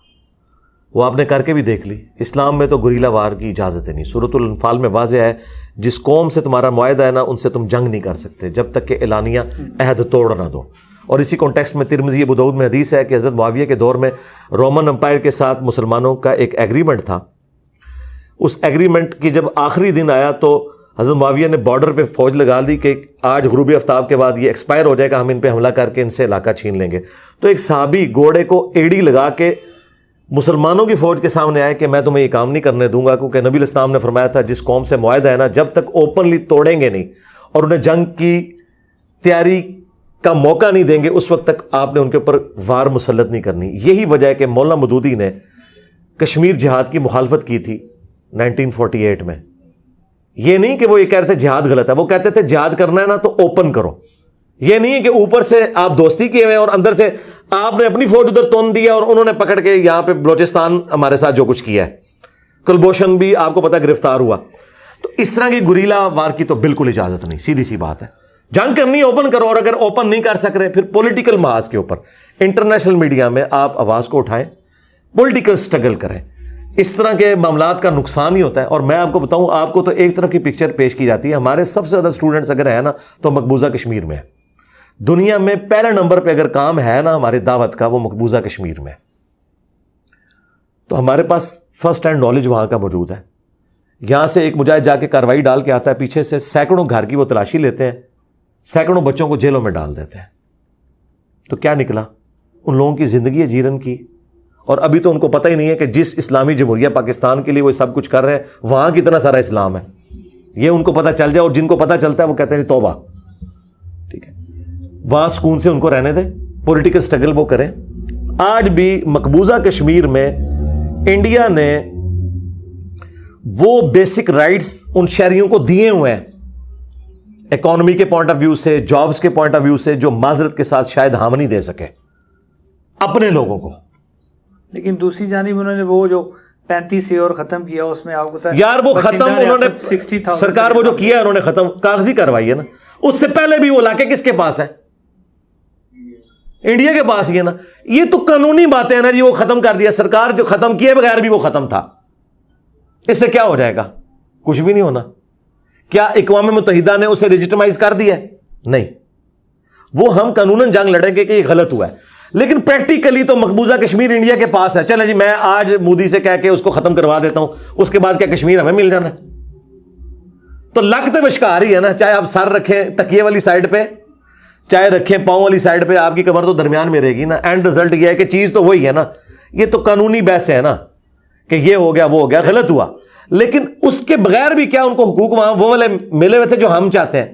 Speaker 2: وہ آپ نے کر کے بھی دیکھ لی. اسلام میں تو گوریلا وار کی اجازت ہے نہیں. سورۃ الانفال میں واضح ہے, جس قوم سے تمہارا معاہدہ ہے نا ان سے تم جنگ نہیں کر سکتے جب تک کہ اعلانیہ عہد توڑ نہ دو. اور اسی کانٹیکسٹ میں ترمذی ابو داؤد میں حدیث ہے کہ حضرت معاویہ کے دور میں رومن امپائر کے ساتھ مسلمانوں کا ایک ایگریمنٹ تھا. اس ایگریمنٹ کی جب آخری دن آیا تو حضرت معاویہ نے بارڈر پہ فوج لگا دی کہ آج غروب آفتاب کے بعد یہ ایکسپائر ہو جائے گا, ہم ان پہ حملہ کر کے ان سے علاقہ چھین لیں گے. تو ایک صحابی گھوڑے کو ایڑی لگا کے مسلمانوں کی فوج کے سامنے آئے کہ میں تمہیں یہ کام نہیں کرنے دوں گا, کیونکہ نبی علیہ السلام نے فرمایا تھا جس قوم سے معاہدہ ہے نا جب تک اوپنلی توڑیں گے نہیں اور انہیں جنگ کی تیاری کا موقع نہیں دیں گے اس وقت تک آپ نے ان کے اوپر وار مسلط نہیں کرنی. یہی وجہ ہے کہ مولانا مودودی نے کشمیر جہاد کی مخالفت کی تھی 1948 میں. یہ نہیں کہ وہ یہ کہہ رہے تھے جہاد غلط ہے, وہ کہتے تھے جہاد کرنا ہے نا تو اوپن کرو. یہ نہیں ہے کہ اوپر سے آپ دوستی کیے ہوئے اور اندر سے آپ نے اپنی فوج ادھر تون دیا اور انہوں نے پکڑ کے یہاں پہ بلوچستان ہمارے ساتھ جو کچھ کیا ہے, کلبھوشن بھی آپ کو پتا گرفتار ہوا. تو اس طرح کی گوریلا وار کی تو بالکل اجازت نہیں, سیدھی سی بات ہے. جنگ کرنی اوپن کرو, اور اگر اوپن نہیں کر سک رہے پھر پولیٹیکل محاذ کے اوپر انٹرنیشنل میڈیا میں آپ آواز کو اٹھائیں, پولیٹیکل سٹرگل کریں. اس طرح کے معاملات کا نقصان ہی ہوتا ہے. اور میں آپ کو بتاؤں, آپ کو تو ایک طرف کی پکچر پیش کی جاتی ہے. ہمارے سب سے زیادہ اسٹوڈنٹس اگر ہیں نا تو مقبوضہ کشمیر میں ہے. دنیا میں پہلے نمبر پہ اگر کام ہے نا ہماری دعوت کا, وہ مقبوضہ کشمیر میں. تو ہمارے پاس فرسٹ ہینڈ نالج وہاں کا موجود ہے. یہاں سے ایک مجاہد جا کے کارروائی ڈال کے آتا ہے, پیچھے سے سینکڑوں گھر کی وہ تلاشی لیتے ہیں, سینکڑوں بچوں کو جیلوں میں ڈال دیتے ہیں. تو کیا نکلا؟ ان لوگوں کی زندگی ہے جیرن کی. اور ابھی تو ان کو پتہ ہی نہیں ہے کہ جس اسلامی جمہوریہ پاکستان کے لیے وہ سب کچھ کر رہے ہیں وہاں کتنا سارا اسلام ہے. یہ ان کو پتہ چل جائے, اور جن کو پتہ چلتا ہے وہ کہتے ہیں توبہ, ٹھیک ہے وہاں سکون سے ان کو رہنے دیں, پولیٹیکل سٹرگل وہ کریں. آج بھی مقبوضہ کشمیر میں انڈیا نے وہ بیسک رائٹس ان شہریوں کو دیے ہوئے ہیں اکانومی کے پوائنٹ آف ویو سے, جابز کے پوائنٹ آف ویو سے, جو معذرت کے ساتھ شاید ہم نہیں دے سکے اپنے لوگوں کو.
Speaker 1: لیکن دوسری جانب انہوں نے وہ جو 35 ایئر ختم کیا, اس میں آپ کو
Speaker 2: یار وہ ختم انہوں نے سرکار وہ جو کیا انہوں نے ختم کاغذی کاروائی ہے نا. اس سے پہلے بھی وہ علاقے کس کے پاس ہے؟ انڈیا کے پاس ہی ہے نا. یہ تو قانونی باتیں ہیں نا جی, وہ ختم کر دیا سرکار, جو ختم کیے بغیر بھی وہ ختم تھا. اس سے کیا ہو جائے گا؟ کچھ بھی نہیں ہونا. کیا اقوام متحدہ نے اسے لیجیٹمائز کر دیا؟ نہیں. وہ ہم قانوناً جنگ لڑیں گے کہ یہ غلط ہوا ہے, لیکن پریکٹیکلی تو مقبوضہ کشمیر انڈیا کے پاس ہے. چلے جی میں آج مودی سے کہہ کے اس کو ختم کروا دیتا ہوں, اس کے بعد کیا کشمیر ہمیں مل جانا ہے؟ تو لگتے بشکار ہی ہے نا. چاہے آپ سر رکھیں تکیے والی سائڈ پہ, چاہے رکھیں پاؤں والی سائڈ پہ, آپ کی کمر تو درمیان میں رہے گی نا. اینڈ رزلٹ یہ ہے کہ چیز تو وہی ہے نا. یہ تو قانونی بحث ہے نا کہ یہ ہو گیا وہ ہو گیا غلط ہوا، لیکن اس کے بغیر بھی کیا ان کو حقوق وہاں وہ والے ملے ہوئے تھے جو ہم چاہتے ہیں،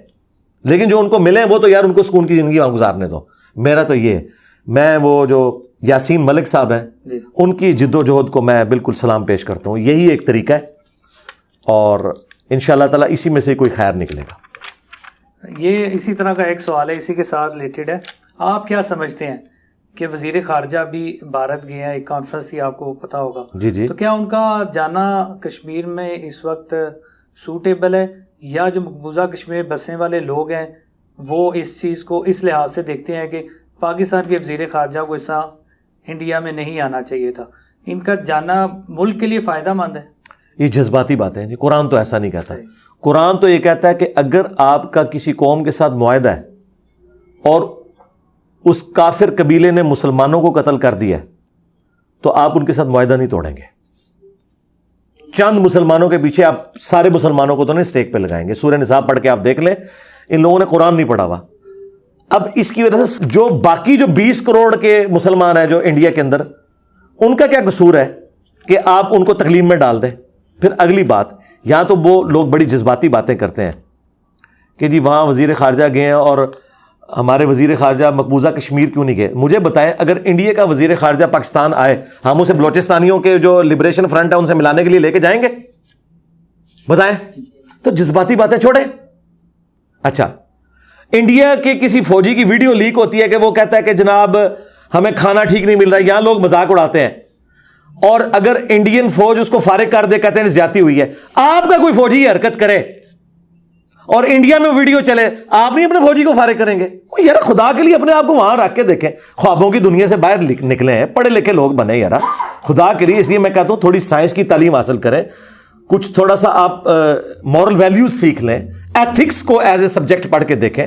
Speaker 2: لیکن جو ان کو ملے ہیں وہ تو یار ان کو سکون کی زندگی وہاں گزارنے دو. میرا تو یہ ہے، میں وہ جو یاسین ملک صاحب ہیں ان کی جد و جہد کو میں بالکل سلام پیش کرتا ہوں. یہی ایک طریقہ ہے اور انشاءاللہ تعالیٰ اسی میں سے کوئی خیر نکلے گا.
Speaker 1: یہ اسی طرح کا ایک سوال ہے، اسی کے ساتھ ریلیٹڈ ہے. آپ کیا سمجھتے ہیں کہ وزیر خارجہ بھی بھارت گئے ہیں، ایک کانفرنس تھی آپ کو پتہ ہوگا،
Speaker 2: جی
Speaker 1: تو کیا ان کا جانا کشمیر میں اس وقت سوٹیبل ہے، یا جو مقبوضہ کشمیر بسنے والے لوگ ہیں وہ اس چیز کو اس لحاظ سے دیکھتے ہیں کہ پاکستان کے وزیر خارجہ کو اس طرح انڈیا میں نہیں آنا چاہیے تھا، ان کا جانا ملک کے لیے فائدہ مند ہے؟
Speaker 2: یہ جذباتی باتیں ہیں، قرآن تو ایسا نہیں کہتا. قرآن تو یہ کہتا ہے کہ اگر آپ کا کسی قوم کے ساتھ معاہدہ ہے اور اس کافر قبیلے نے مسلمانوں کو قتل کر دیا تو آپ ان کے ساتھ معاہدہ نہیں توڑیں گے. چند مسلمانوں کے پیچھے آپ سارے مسلمانوں کو تو نہیں اسٹیک پہ لگائیں گے. سورہ نساء پڑھ کے آپ دیکھ لیں، ان لوگوں نے قرآن نہیں پڑھا ہوا. اب اس کی وجہ سے جو باقی جو 20 کروڑ کے مسلمان ہیں جو انڈیا کے اندر، ان کا کیا قصور ہے کہ آپ ان کو تکلیف میں ڈال دیں؟ پھر اگلی بات، یہاں تو وہ لوگ بڑی جذباتی باتیں کرتے ہیں کہ جی وہاں وزیر خارجہ گئے ہیں اور ہمارے وزیر خارجہ مقبوضہ کشمیر کیوں نہیں گئے. مجھے بتائیں اگر انڈیا کا وزیر خارجہ پاکستان آئے، ہم اسے بلوچستانیوں کے جو لبریشن فرنٹ ہے ان سے ملانے کے لیے لے کے جائیں گے؟ بتائیں. تو جذباتی باتیں چھوڑیں. اچھا، انڈیا کے کسی فوجی کی ویڈیو لیک ہوتی ہے کہ وہ کہتا ہے کہ جناب ہمیں کھانا ٹھیک نہیں مل رہا. یہاں لوگ مذاق اڑاتے ہیں، اور اگر انڈین فوج اس کو فارغ کر دے کہتے ہیں زیادتی ہوئی ہے. آپ کا کوئی فوجی یہ حرکت کرے اور انڈیا میں ویڈیو چلے، آپ نہیں اپنے فوجی کو فارغ کریں گے؟ یار خدا کے لیے اپنے آپ کو وہاں رکھ کے دیکھیں. خوابوں کی دنیا سے باہر نکلے ہیں، پڑھے لکھے لوگ بنے یار خدا کے لیے. اس لیے میں کہتا ہوں تھوڑی سائنس کی تعلیم حاصل کریں، کچھ تھوڑا سا آپ مورل ویلیوز سیکھ لیں، ایتھکس کو ایز اے سبجیکٹ پڑھ کے دیکھیں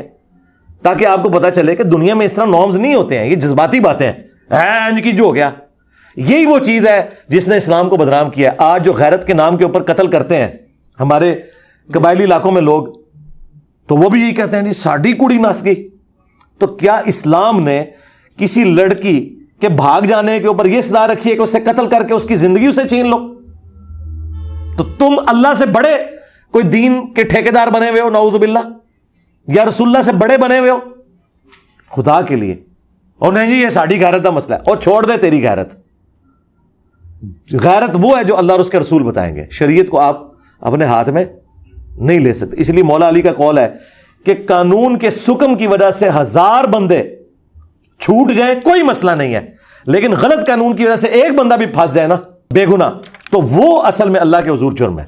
Speaker 2: تاکہ آپ کو پتا چلے کہ دنیا میں اس طرح نارمز نہیں ہوتے ہیں، یہ جذباتی باتیں ہیں کی جو ہو گیا. یہی وہ چیز ہے جس نے اسلام کو بدنام کیا ہے. آج جو غیرت کے نام کے اوپر قتل کرتے ہیں ہمارے قبائلی علاقوں میں لوگ، تو وہ بھی یہی کہتے ہیں جی ساڑی کڑی نس گئی. تو کیا اسلام نے کسی لڑکی کے بھاگ جانے کے اوپر یہ سزا رکھی ہے کہ اسے قتل کر کے اس کی زندگی اسے چھین لو؟ تو تم اللہ سے بڑے کوئی دین کے ٹھیکیدار بنے ہوئے ہو نعوذ باللہ، یا رسول اللہ سے بڑے بنے ہوئے ہو خدا کے لیے. اور نہیں جی یہ ساڑی غیرت کا مسئلہ ہے، اور چھوڑ دے تیری غیرت. غیرت وہ ہے جو اللہ اور اس کے رسول بتائیں گے. شریعت کو آپ اپنے ہاتھ میں نہیں لے سکتے. اس لیے مولا علی کا قول ہے کہ قانون کے سکم کی وجہ سے 1000 بندے چھوٹ جائیں کوئی مسئلہ نہیں ہے، لیکن غلط قانون کی وجہ سے ایک بندہ بھی پھنس جائے نا بے گناہ، تو وہ اصل میں اللہ کے حضور جرم ہے.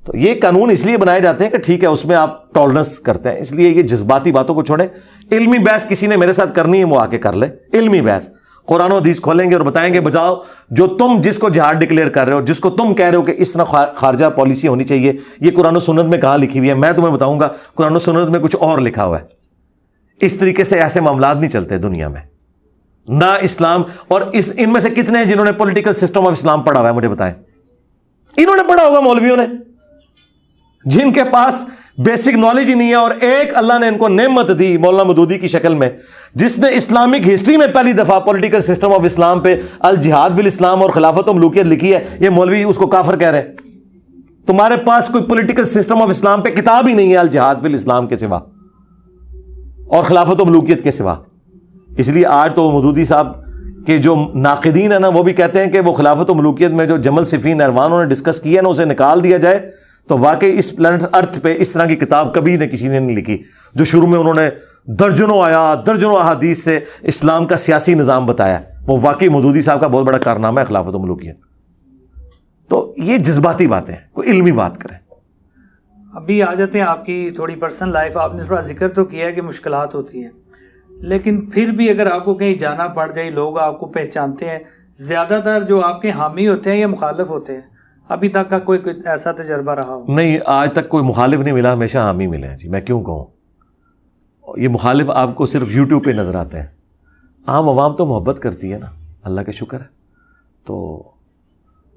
Speaker 2: تو یہ قانون اس لیے بنائے جاتے ہیں کہ ٹھیک ہے اس میں آپ ٹالرنس کرتے ہیں. اس لیے یہ جذباتی باتوں کو چھوڑیں. علمی بحث کسی نے میرے ساتھ کرنی ہے وہ آ کے کر لے. علمی بحث قرآن و حدیث کھولیں گے اور بتائیں گے بجاؤ جو تم جس کو جہاد ڈکلیئر کر رہے ہو، جس کو تم کہہ رہے ہو کہ اس طرح خارجہ پالیسی ہونی چاہیے، یہ قرآن و سنت میں کہاں لکھی ہوئی ہے؟ میں تمہیں بتاؤں گا قرآن و سنت میں کچھ اور لکھا ہوا ہے. اس طریقے سے ایسے معاملات نہیں چلتے دنیا میں، نہ اسلام. اور ان میں سے کتنے ہیں جنہوں نے پولیٹیکل سسٹم آف اسلام پڑھا ہوا ہے؟ مجھے بتائیں. انہوں نے پڑھا ہوگا مولویوں نے، جن کے پاس بیسک نالج ہی نہیں ہے. اور ایک اللہ نے ان کو نعمت دی مولانا مودودی کی شکل میں، جس نے اسلامک ہسٹری میں پہلی دفعہ پولیٹیکل سسٹم آف اسلام پہ الجہاد فی الاسلام اور خلافت و ملوکیت لکھی ہے. یہ مولوی اس کو کافر کہہ رہے ہیں. تمہارے پاس کوئی پولیٹیکل سسٹم آف اسلام پہ کتاب ہی نہیں ہے الجہاد فی الاسلام کے سوا اور خلافت و ملوکیت کے سوا. اس لیے آج تو مودودی صاحب کے جو ناقدین ہیں نا وہ بھی کہتے ہیں کہ وہ خلافت و ملوکیت میں جو جمل صفین اروان نے ڈسکس کیا ہے نا اسے نکال دیا جائے تو واقعی اس پلانٹ ارتھ پہ اس طرح کی کتاب کبھی نے کسی نے نہیں لکھی. جو شروع میں انہوں نے درجنوں آیات درجنوں احادیث سے اسلام کا سیاسی نظام بتایا، وہ واقعی مودودی صاحب کا بہت بڑا کارنامہ ہے خلافت و ملوکیت. تو یہ جذباتی باتیں ہیں، کوئی علمی بات کریں.
Speaker 1: ابھی آ جاتے ہیں آپ کی تھوڑی پرسنل لائف. آپ نے تھوڑا ذکر تو کیا ہے کہ مشکلات ہوتی ہیں، لیکن پھر بھی اگر آپ کو کہیں جانا پڑ جائے، لوگ آپ کو پہچانتے ہیں، زیادہ تر جو آپ کے حامی ہوتے ہیں یا مخالف ہوتے ہیں؟ ابھی تک کا کوئی ایسا تجربہ رہا ہو؟
Speaker 2: نہیں، آج تک کوئی مخالف نہیں ملا، ہمیشہ حامی ملے ہیں. جی میں کیوں کہوں، یہ مخالف آپ کو صرف یوٹیوب پہ نظر آتے ہیں. عام عوام تو محبت کرتی ہے نا، اللہ کا شکر ہے. تو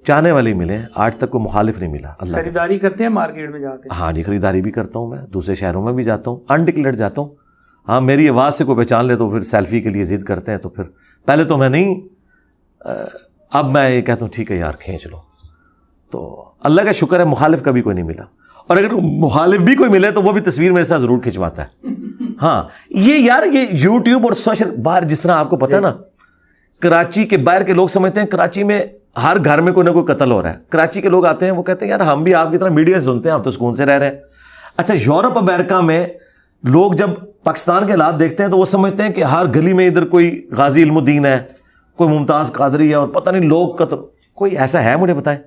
Speaker 2: چاہنے والے ملے ہیں، آج تک کوئی مخالف نہیں ملا. اللہ
Speaker 1: خریداری کرتے ہیں مارکیٹ میں جا کے؟
Speaker 2: ہاں جی، خریداری بھی کرتا ہوں میں، دوسرے شہروں میں بھی جاتا ہوں، انڈکلیئرڈ جاتا ہوں. ہاں میری آواز سے کوئی پہچان لے تو پھر سیلفی کے لیے ضد کرتے ہیں. تو پھر پہلے تو میں نہیں اب میں یہ کہتا ہوں ٹھیک ہے یار کھینچ لو. تو اللہ کا شکر ہے مخالف کبھی کوئی نہیں ملا, اور اگر مخالف بھی کوئی ملے تو وہ بھی تصویر میرے ساتھ ضرور کھنچواتا ہے. ہاں یہ یار یہ یوٹیوب اور سوشل باہر جس طرح آپ کو پتا ہے نا, کراچی کے باہر کے لوگ سمجھتے ہیں کراچی میں ہر گھر میں کوئی نہ کوئی قتل ہو رہا ہے. کراچی کے لوگ آتے ہیں وہ کہتے ہیں یار ہم بھی آپ کی طرح میڈیا سنتے ہیں, ہم تو سکون سے رہ رہے ہیں. اچھا یورپ امریکہ میں لوگ جب پاکستان کے حالات دیکھتے ہیں تو وہ سمجھتے ہیں کہ ہر گلی میں ادھر کوئی غازی علم الدین ہے, کوئی ممتاز قادری ہے, اور پتہ نہیں لوگ قتل. کوئی ایسا ہے مجھے بتائیں؟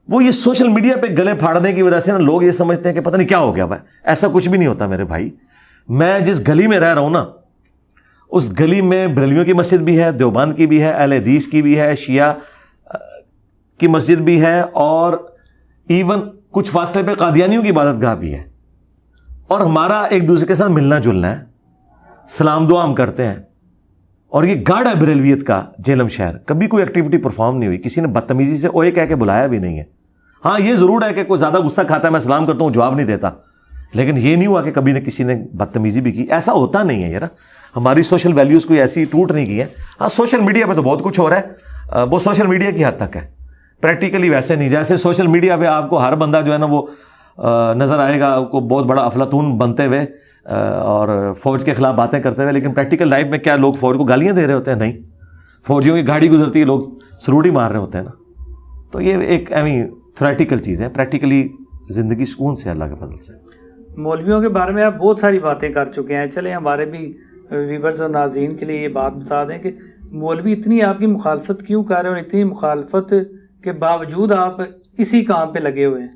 Speaker 2: وہ یہ سوشل میڈیا پہ گلے پھاڑنے کی وجہ سے نا لوگ یہ سمجھتے ہیں کہ پتہ نہیں کیا ہو گیا بھائی. ایسا کچھ بھی نہیں ہوتا میرے بھائی. میں جس گلی میں رہ رہا ہوں نا اس گلی میں بریلویوں کی مسجد بھی ہے, دیوبند کی بھی ہے, اہل حدیث کی بھی ہے, شیعہ کی مسجد بھی ہے, اور ایون کچھ فاصلے پہ قادیانیوں کی عبادت گاہ بھی ہے. اور ہمارا ایک دوسرے کے ساتھ ملنا جلنا ہے, سلام دعا ہم کرتے ہیں. اور یہ گاڑ ہے بریلویت کا جہلم شہر. کبھی کوئی ایکٹیویٹی پرفارم نہیں ہوئی, کسی نے بدتمیزی سے اوئے کہہ کے بلایا بھی نہیں ہے. ہاں یہ ضرور ہے کہ کوئی زیادہ غصہ کھاتا ہے, میں سلام کرتا ہوں جواب نہیں دیتا, لیکن یہ نہیں ہوا کہ کبھی نہ کسی نے بدتمیزی بھی کی. ایسا ہوتا نہیں ہے یار, ہماری سوشل ویلیوز کوئی ایسی ٹوٹ نہیں کی ہے. ہاں سوشل میڈیا پہ تو بہت کچھ ہو رہا ہے, وہ سوشل میڈیا کی حد تک ہے, پریکٹیکلی ویسے نہیں. جیسے سوشل میڈیا پہ آپ کو ہر بندہ جو ہے نا وہ نظر آئے گا آپ کو بہت بڑا افلاطون بنتے ہوئے اور فوج کے خلاف باتیں کرتے ہوئے, لیکن پریکٹیکل لائف میں کیا لوگ فوج کو گالیاں دے رہے ہوتے ہیں؟ نہیں, فوجیوں کی گاڑی گزرتی ہے لوگ سروٹ ہی مار رہے ہوتے ہیں نا. تو یہ ایک تھیوریٹیکل چیز ہے, پریکٹیکلی زندگی سکون سے اللہ کے فضل سے.
Speaker 1: مولویوں کے بارے میں آپ بہت ساری باتیں کر چکے ہیں, چلیں ہمارے بھی ویورز اور ناظرین کے لیے یہ بات بتا دیں کہ مولوی اتنی آپ کی مخالفت کیوں کر رہے ہیں, اور اتنی مخالفت کے باوجود آپ اسی کام پہ لگے ہوئے ہیں؟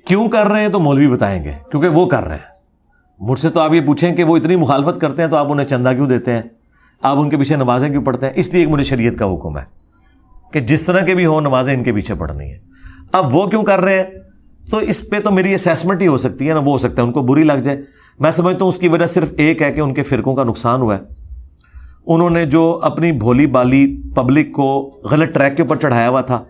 Speaker 2: کیوں کر رہے ہیں تو مولوی بتائیں گے, کیونکہ وہ کر رہے ہیں. مجھ سے تو آپ یہ پوچھیں کہ وہ اتنی مخالفت کرتے ہیں تو آپ انہیں چندہ کیوں دیتے ہیں, آپ ان کے پیچھے نمازیں کیوں پڑھتے ہیں؟ اس لیے ایک مجھے شریعت کا حکم ہے کہ جس طرح کے بھی ہوں نمازیں ان کے پیچھے پڑھنی ہے. اب وہ کیوں کر رہے ہیں تو اس پہ تو میری اسیسمنٹ ہی ہو سکتی ہے نا, وہ ہو سکتا ہے ان کو بری لگ جائے. میں سمجھتا ہوں اس کی وجہ صرف ایک ہے کہ ان کے فرقوں کا نقصان ہوا ہے. انہوں نے جو اپنی بھولی بالی پبلک کو غلط ٹریک کے اوپر چڑھایا ہوا تھا,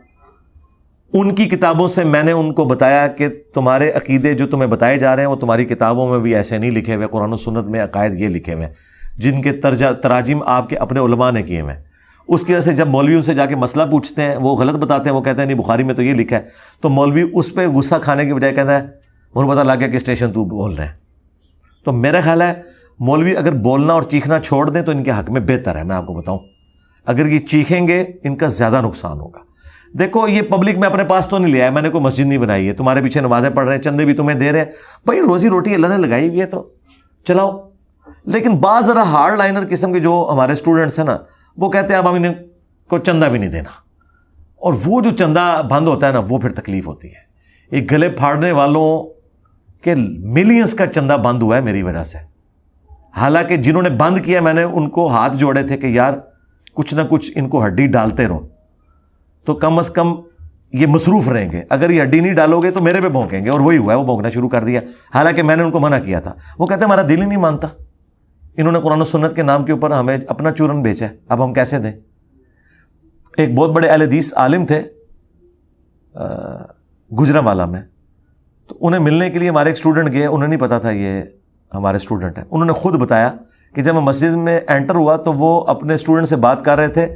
Speaker 2: ان کی کتابوں سے میں نے ان کو بتایا کہ تمہارے عقیدے جو تمہیں بتائے جا رہے ہیں وہ تمہاری کتابوں میں بھی ایسے نہیں لکھے ہوئے. قرآن و سنت میں عقائد یہ لکھے ہوئے ہیں جن کے تراجم آپ کے اپنے علماء نے کیے ہوئے ہیں. اس کی وجہ سے جب مولویوں سے جا کے مسئلہ پوچھتے ہیں وہ غلط بتاتے ہیں, وہ کہتے ہیں نہیں بخاری میں تو یہ لکھا ہے, تو مولوی اس پہ غصہ کھانے کی بجائے کہتا ہے مجھے پتہ لگ گیا کہ اسٹیشن تو بول رہے ہیں. تو میرا خیال ہے مولوی اگر بولنا اور چیخنا چھوڑ دیں تو ان کے حق میں بہتر ہے. میں آپ کو بتاؤں اگر یہ چیخیں گے ان کا زیادہ نقصان ہوگا. دیکھو یہ پبلک میں اپنے پاس تو نہیں لیا ہے, میں نے کوئی مسجد نہیں بنائی ہے, تمہارے پیچھے نمازیں پڑھ رہے ہیں, چندے بھی تمہیں دے رہے ہیں, بھائی روزی روٹی اللہ نے لگائی ہوئی ہے تو چلاؤ. لیکن بعض ذرا ہارڈ لائنر قسم کے جو ہمارے اسٹوڈنٹس ہیں نا وہ کہتے ہیں اب ہم انہیں کو چندہ بھی نہیں دینا, اور وہ جو چندہ بند ہوتا ہے نا وہ پھر تکلیف ہوتی ہے. ایک گلے پھاڑنے والوں کے ملینز کا چندہ بند ہوا ہے میری وجہ سے, حالانکہ جنہوں نے بند کیا میں نے ان کو ہاتھ جوڑے تھے کہ یار کچھ نہ کچھ ان کو ہڈی ڈالتے رہو تو کم از کم یہ مصروف رہیں گے. اگر یہ ہڈی نہیں ڈالو گے تو میرے پہ بھونکیں گے, اور وہی ہوا ہے, وہ بھونکنا شروع کر دیا. حالانکہ میں نے ان کو منع کیا تھا. وہ کہتے ہیں ہمارا دل ہی نہیں مانتا, انہوں نے قرآن و سنت کے نام کے اوپر ہمیں اپنا چورن بیچا ہے, اب ہم کیسے دیں. ایک بہت بڑے اہل حدیث عالم تھے گجرانوالہ میں, تو انہیں ملنے کے لیے ہمارے ایک اسٹوڈنٹ گئے, انہیں نہیں پتا تھا یہ ہمارے اسٹوڈنٹ ہیں. انہوں نے خود بتایا کہ جب میں مسجد میں انٹر ہوا تو وہ اپنے اسٹوڈنٹ سے بات کر رہے تھے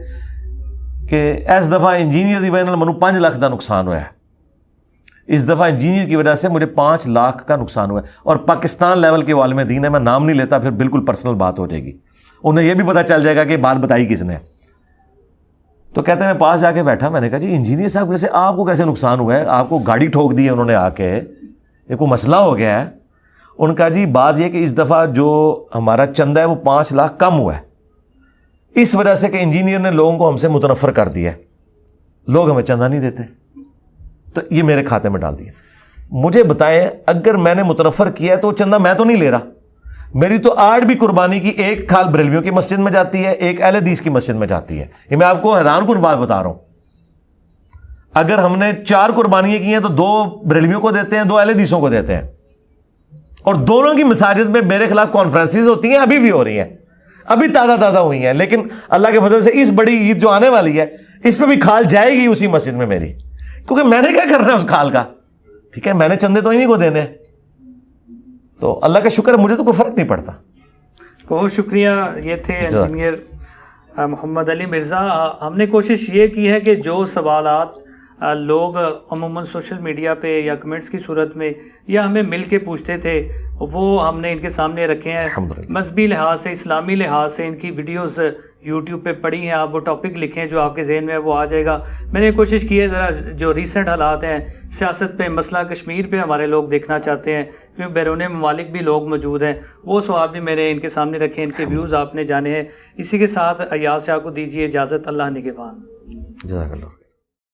Speaker 2: کہ اس دفعہ انجینئر دی وجہ سے منو 5 لاکھ کا نقصان ہوا ہے, اس دفعہ انجینئر کی وجہ سے مجھے 5 لاکھ کا نقصان ہوا ہے, اور پاکستان لیول کے عالم دین ہے, میں نام نہیں لیتا پھر بالکل پرسنل بات ہو جائے گی, انہیں یہ بھی پتہ چل جائے گا کہ بات بتائی کس نے. تو کہتے ہیں میں پاس جا کے بیٹھا, میں نے کہا جی انجینئر صاحب کیسے آپ کو کیسے نقصان ہوا ہے, آپ کو گاڑی ٹھوک دی ہے انہوں نے آ کے, یہ کوئی مسئلہ ہو گیا ہے. ان کا جی بات یہ کہ اس دفعہ جو ہمارا چندہ ہے وہ 5 لاکھ کم ہوا ہے اس وجہ سے کہ انجینئر نے لوگوں کو ہم سے متنفر کر دیا ہے, لوگ ہمیں چندہ نہیں دیتے, تو یہ میرے کھاتے میں ڈال دیا. مجھے بتائیں اگر میں نے متنفر کیا ہے تو چندہ میں تو نہیں لے رہا, میری تو آج بھی قربانی کی ایک کھال بریلویوں کی مسجد میں جاتی ہے, ایک اہل حدیث کی مسجد میں جاتی ہے. یہ میں آپ کو حیران کن بات بتا رہا ہوں. اگر ہم نے 4 قربانیاں کی ہیں تو 2 بریلویوں کو دیتے ہیں, 2 اہل حدیثوں کو دیتے ہیں, اور دونوں کی مساجد میں میرے خلاف کانفرنسز ہوتی ہیں, ابھی بھی ہو رہی ہیں, ابھی تازہ ہوئی ہیں. لیکن اللہ کے فضل سے اس بڑی عید جو آنے والی ہے اس پہ بھی کھال جائے گی اسی مسجد میں میری, کیونکہ میں نے کیا کرنا ہے اس کھال کا, ٹھیک ہے, میں نے چندے تو انہیں کو دینے. تو اللہ کا شکر ہے مجھے تو کوئی فرق نہیں پڑتا.
Speaker 1: بہت شکریہ. یہ تھے انجینئر محمد علی مرزا، ہم نے کوشش یہ کی ہے کہ جو سوالات لوگ عموماً سوشل میڈیا پہ یا کمنٹس کی صورت میں یا ہمیں مل کے پوچھتے تھے وہ ہم نے ان کے سامنے رکھے ہیں. مذہبی لحاظ سے، اسلامی لحاظ سے ان کی ویڈیوز یوٹیوب پہ پڑی ہیں. آپ وہ ٹاپک لکھیں جو آپ کے ذہن میں ہے، وہ آ جائے گا. میں نے کوشش کی ہے ذرا جو ریسنٹ حالات ہیں سیاست پہ، مسئلہ کشمیر پہ ہمارے لوگ دیکھنا چاہتے ہیں کیونکہ بیرون ممالک بھی لوگ موجود ہیں، وہ سوال بھی میں نے ان کے سامنے رکھے، ان کے ویوز آپ نے جانے ہیں. اسی کے ساتھ ایاز شاہ کو دیجیے اجازت. اللہ نگہبان.
Speaker 2: جزاک اللہ.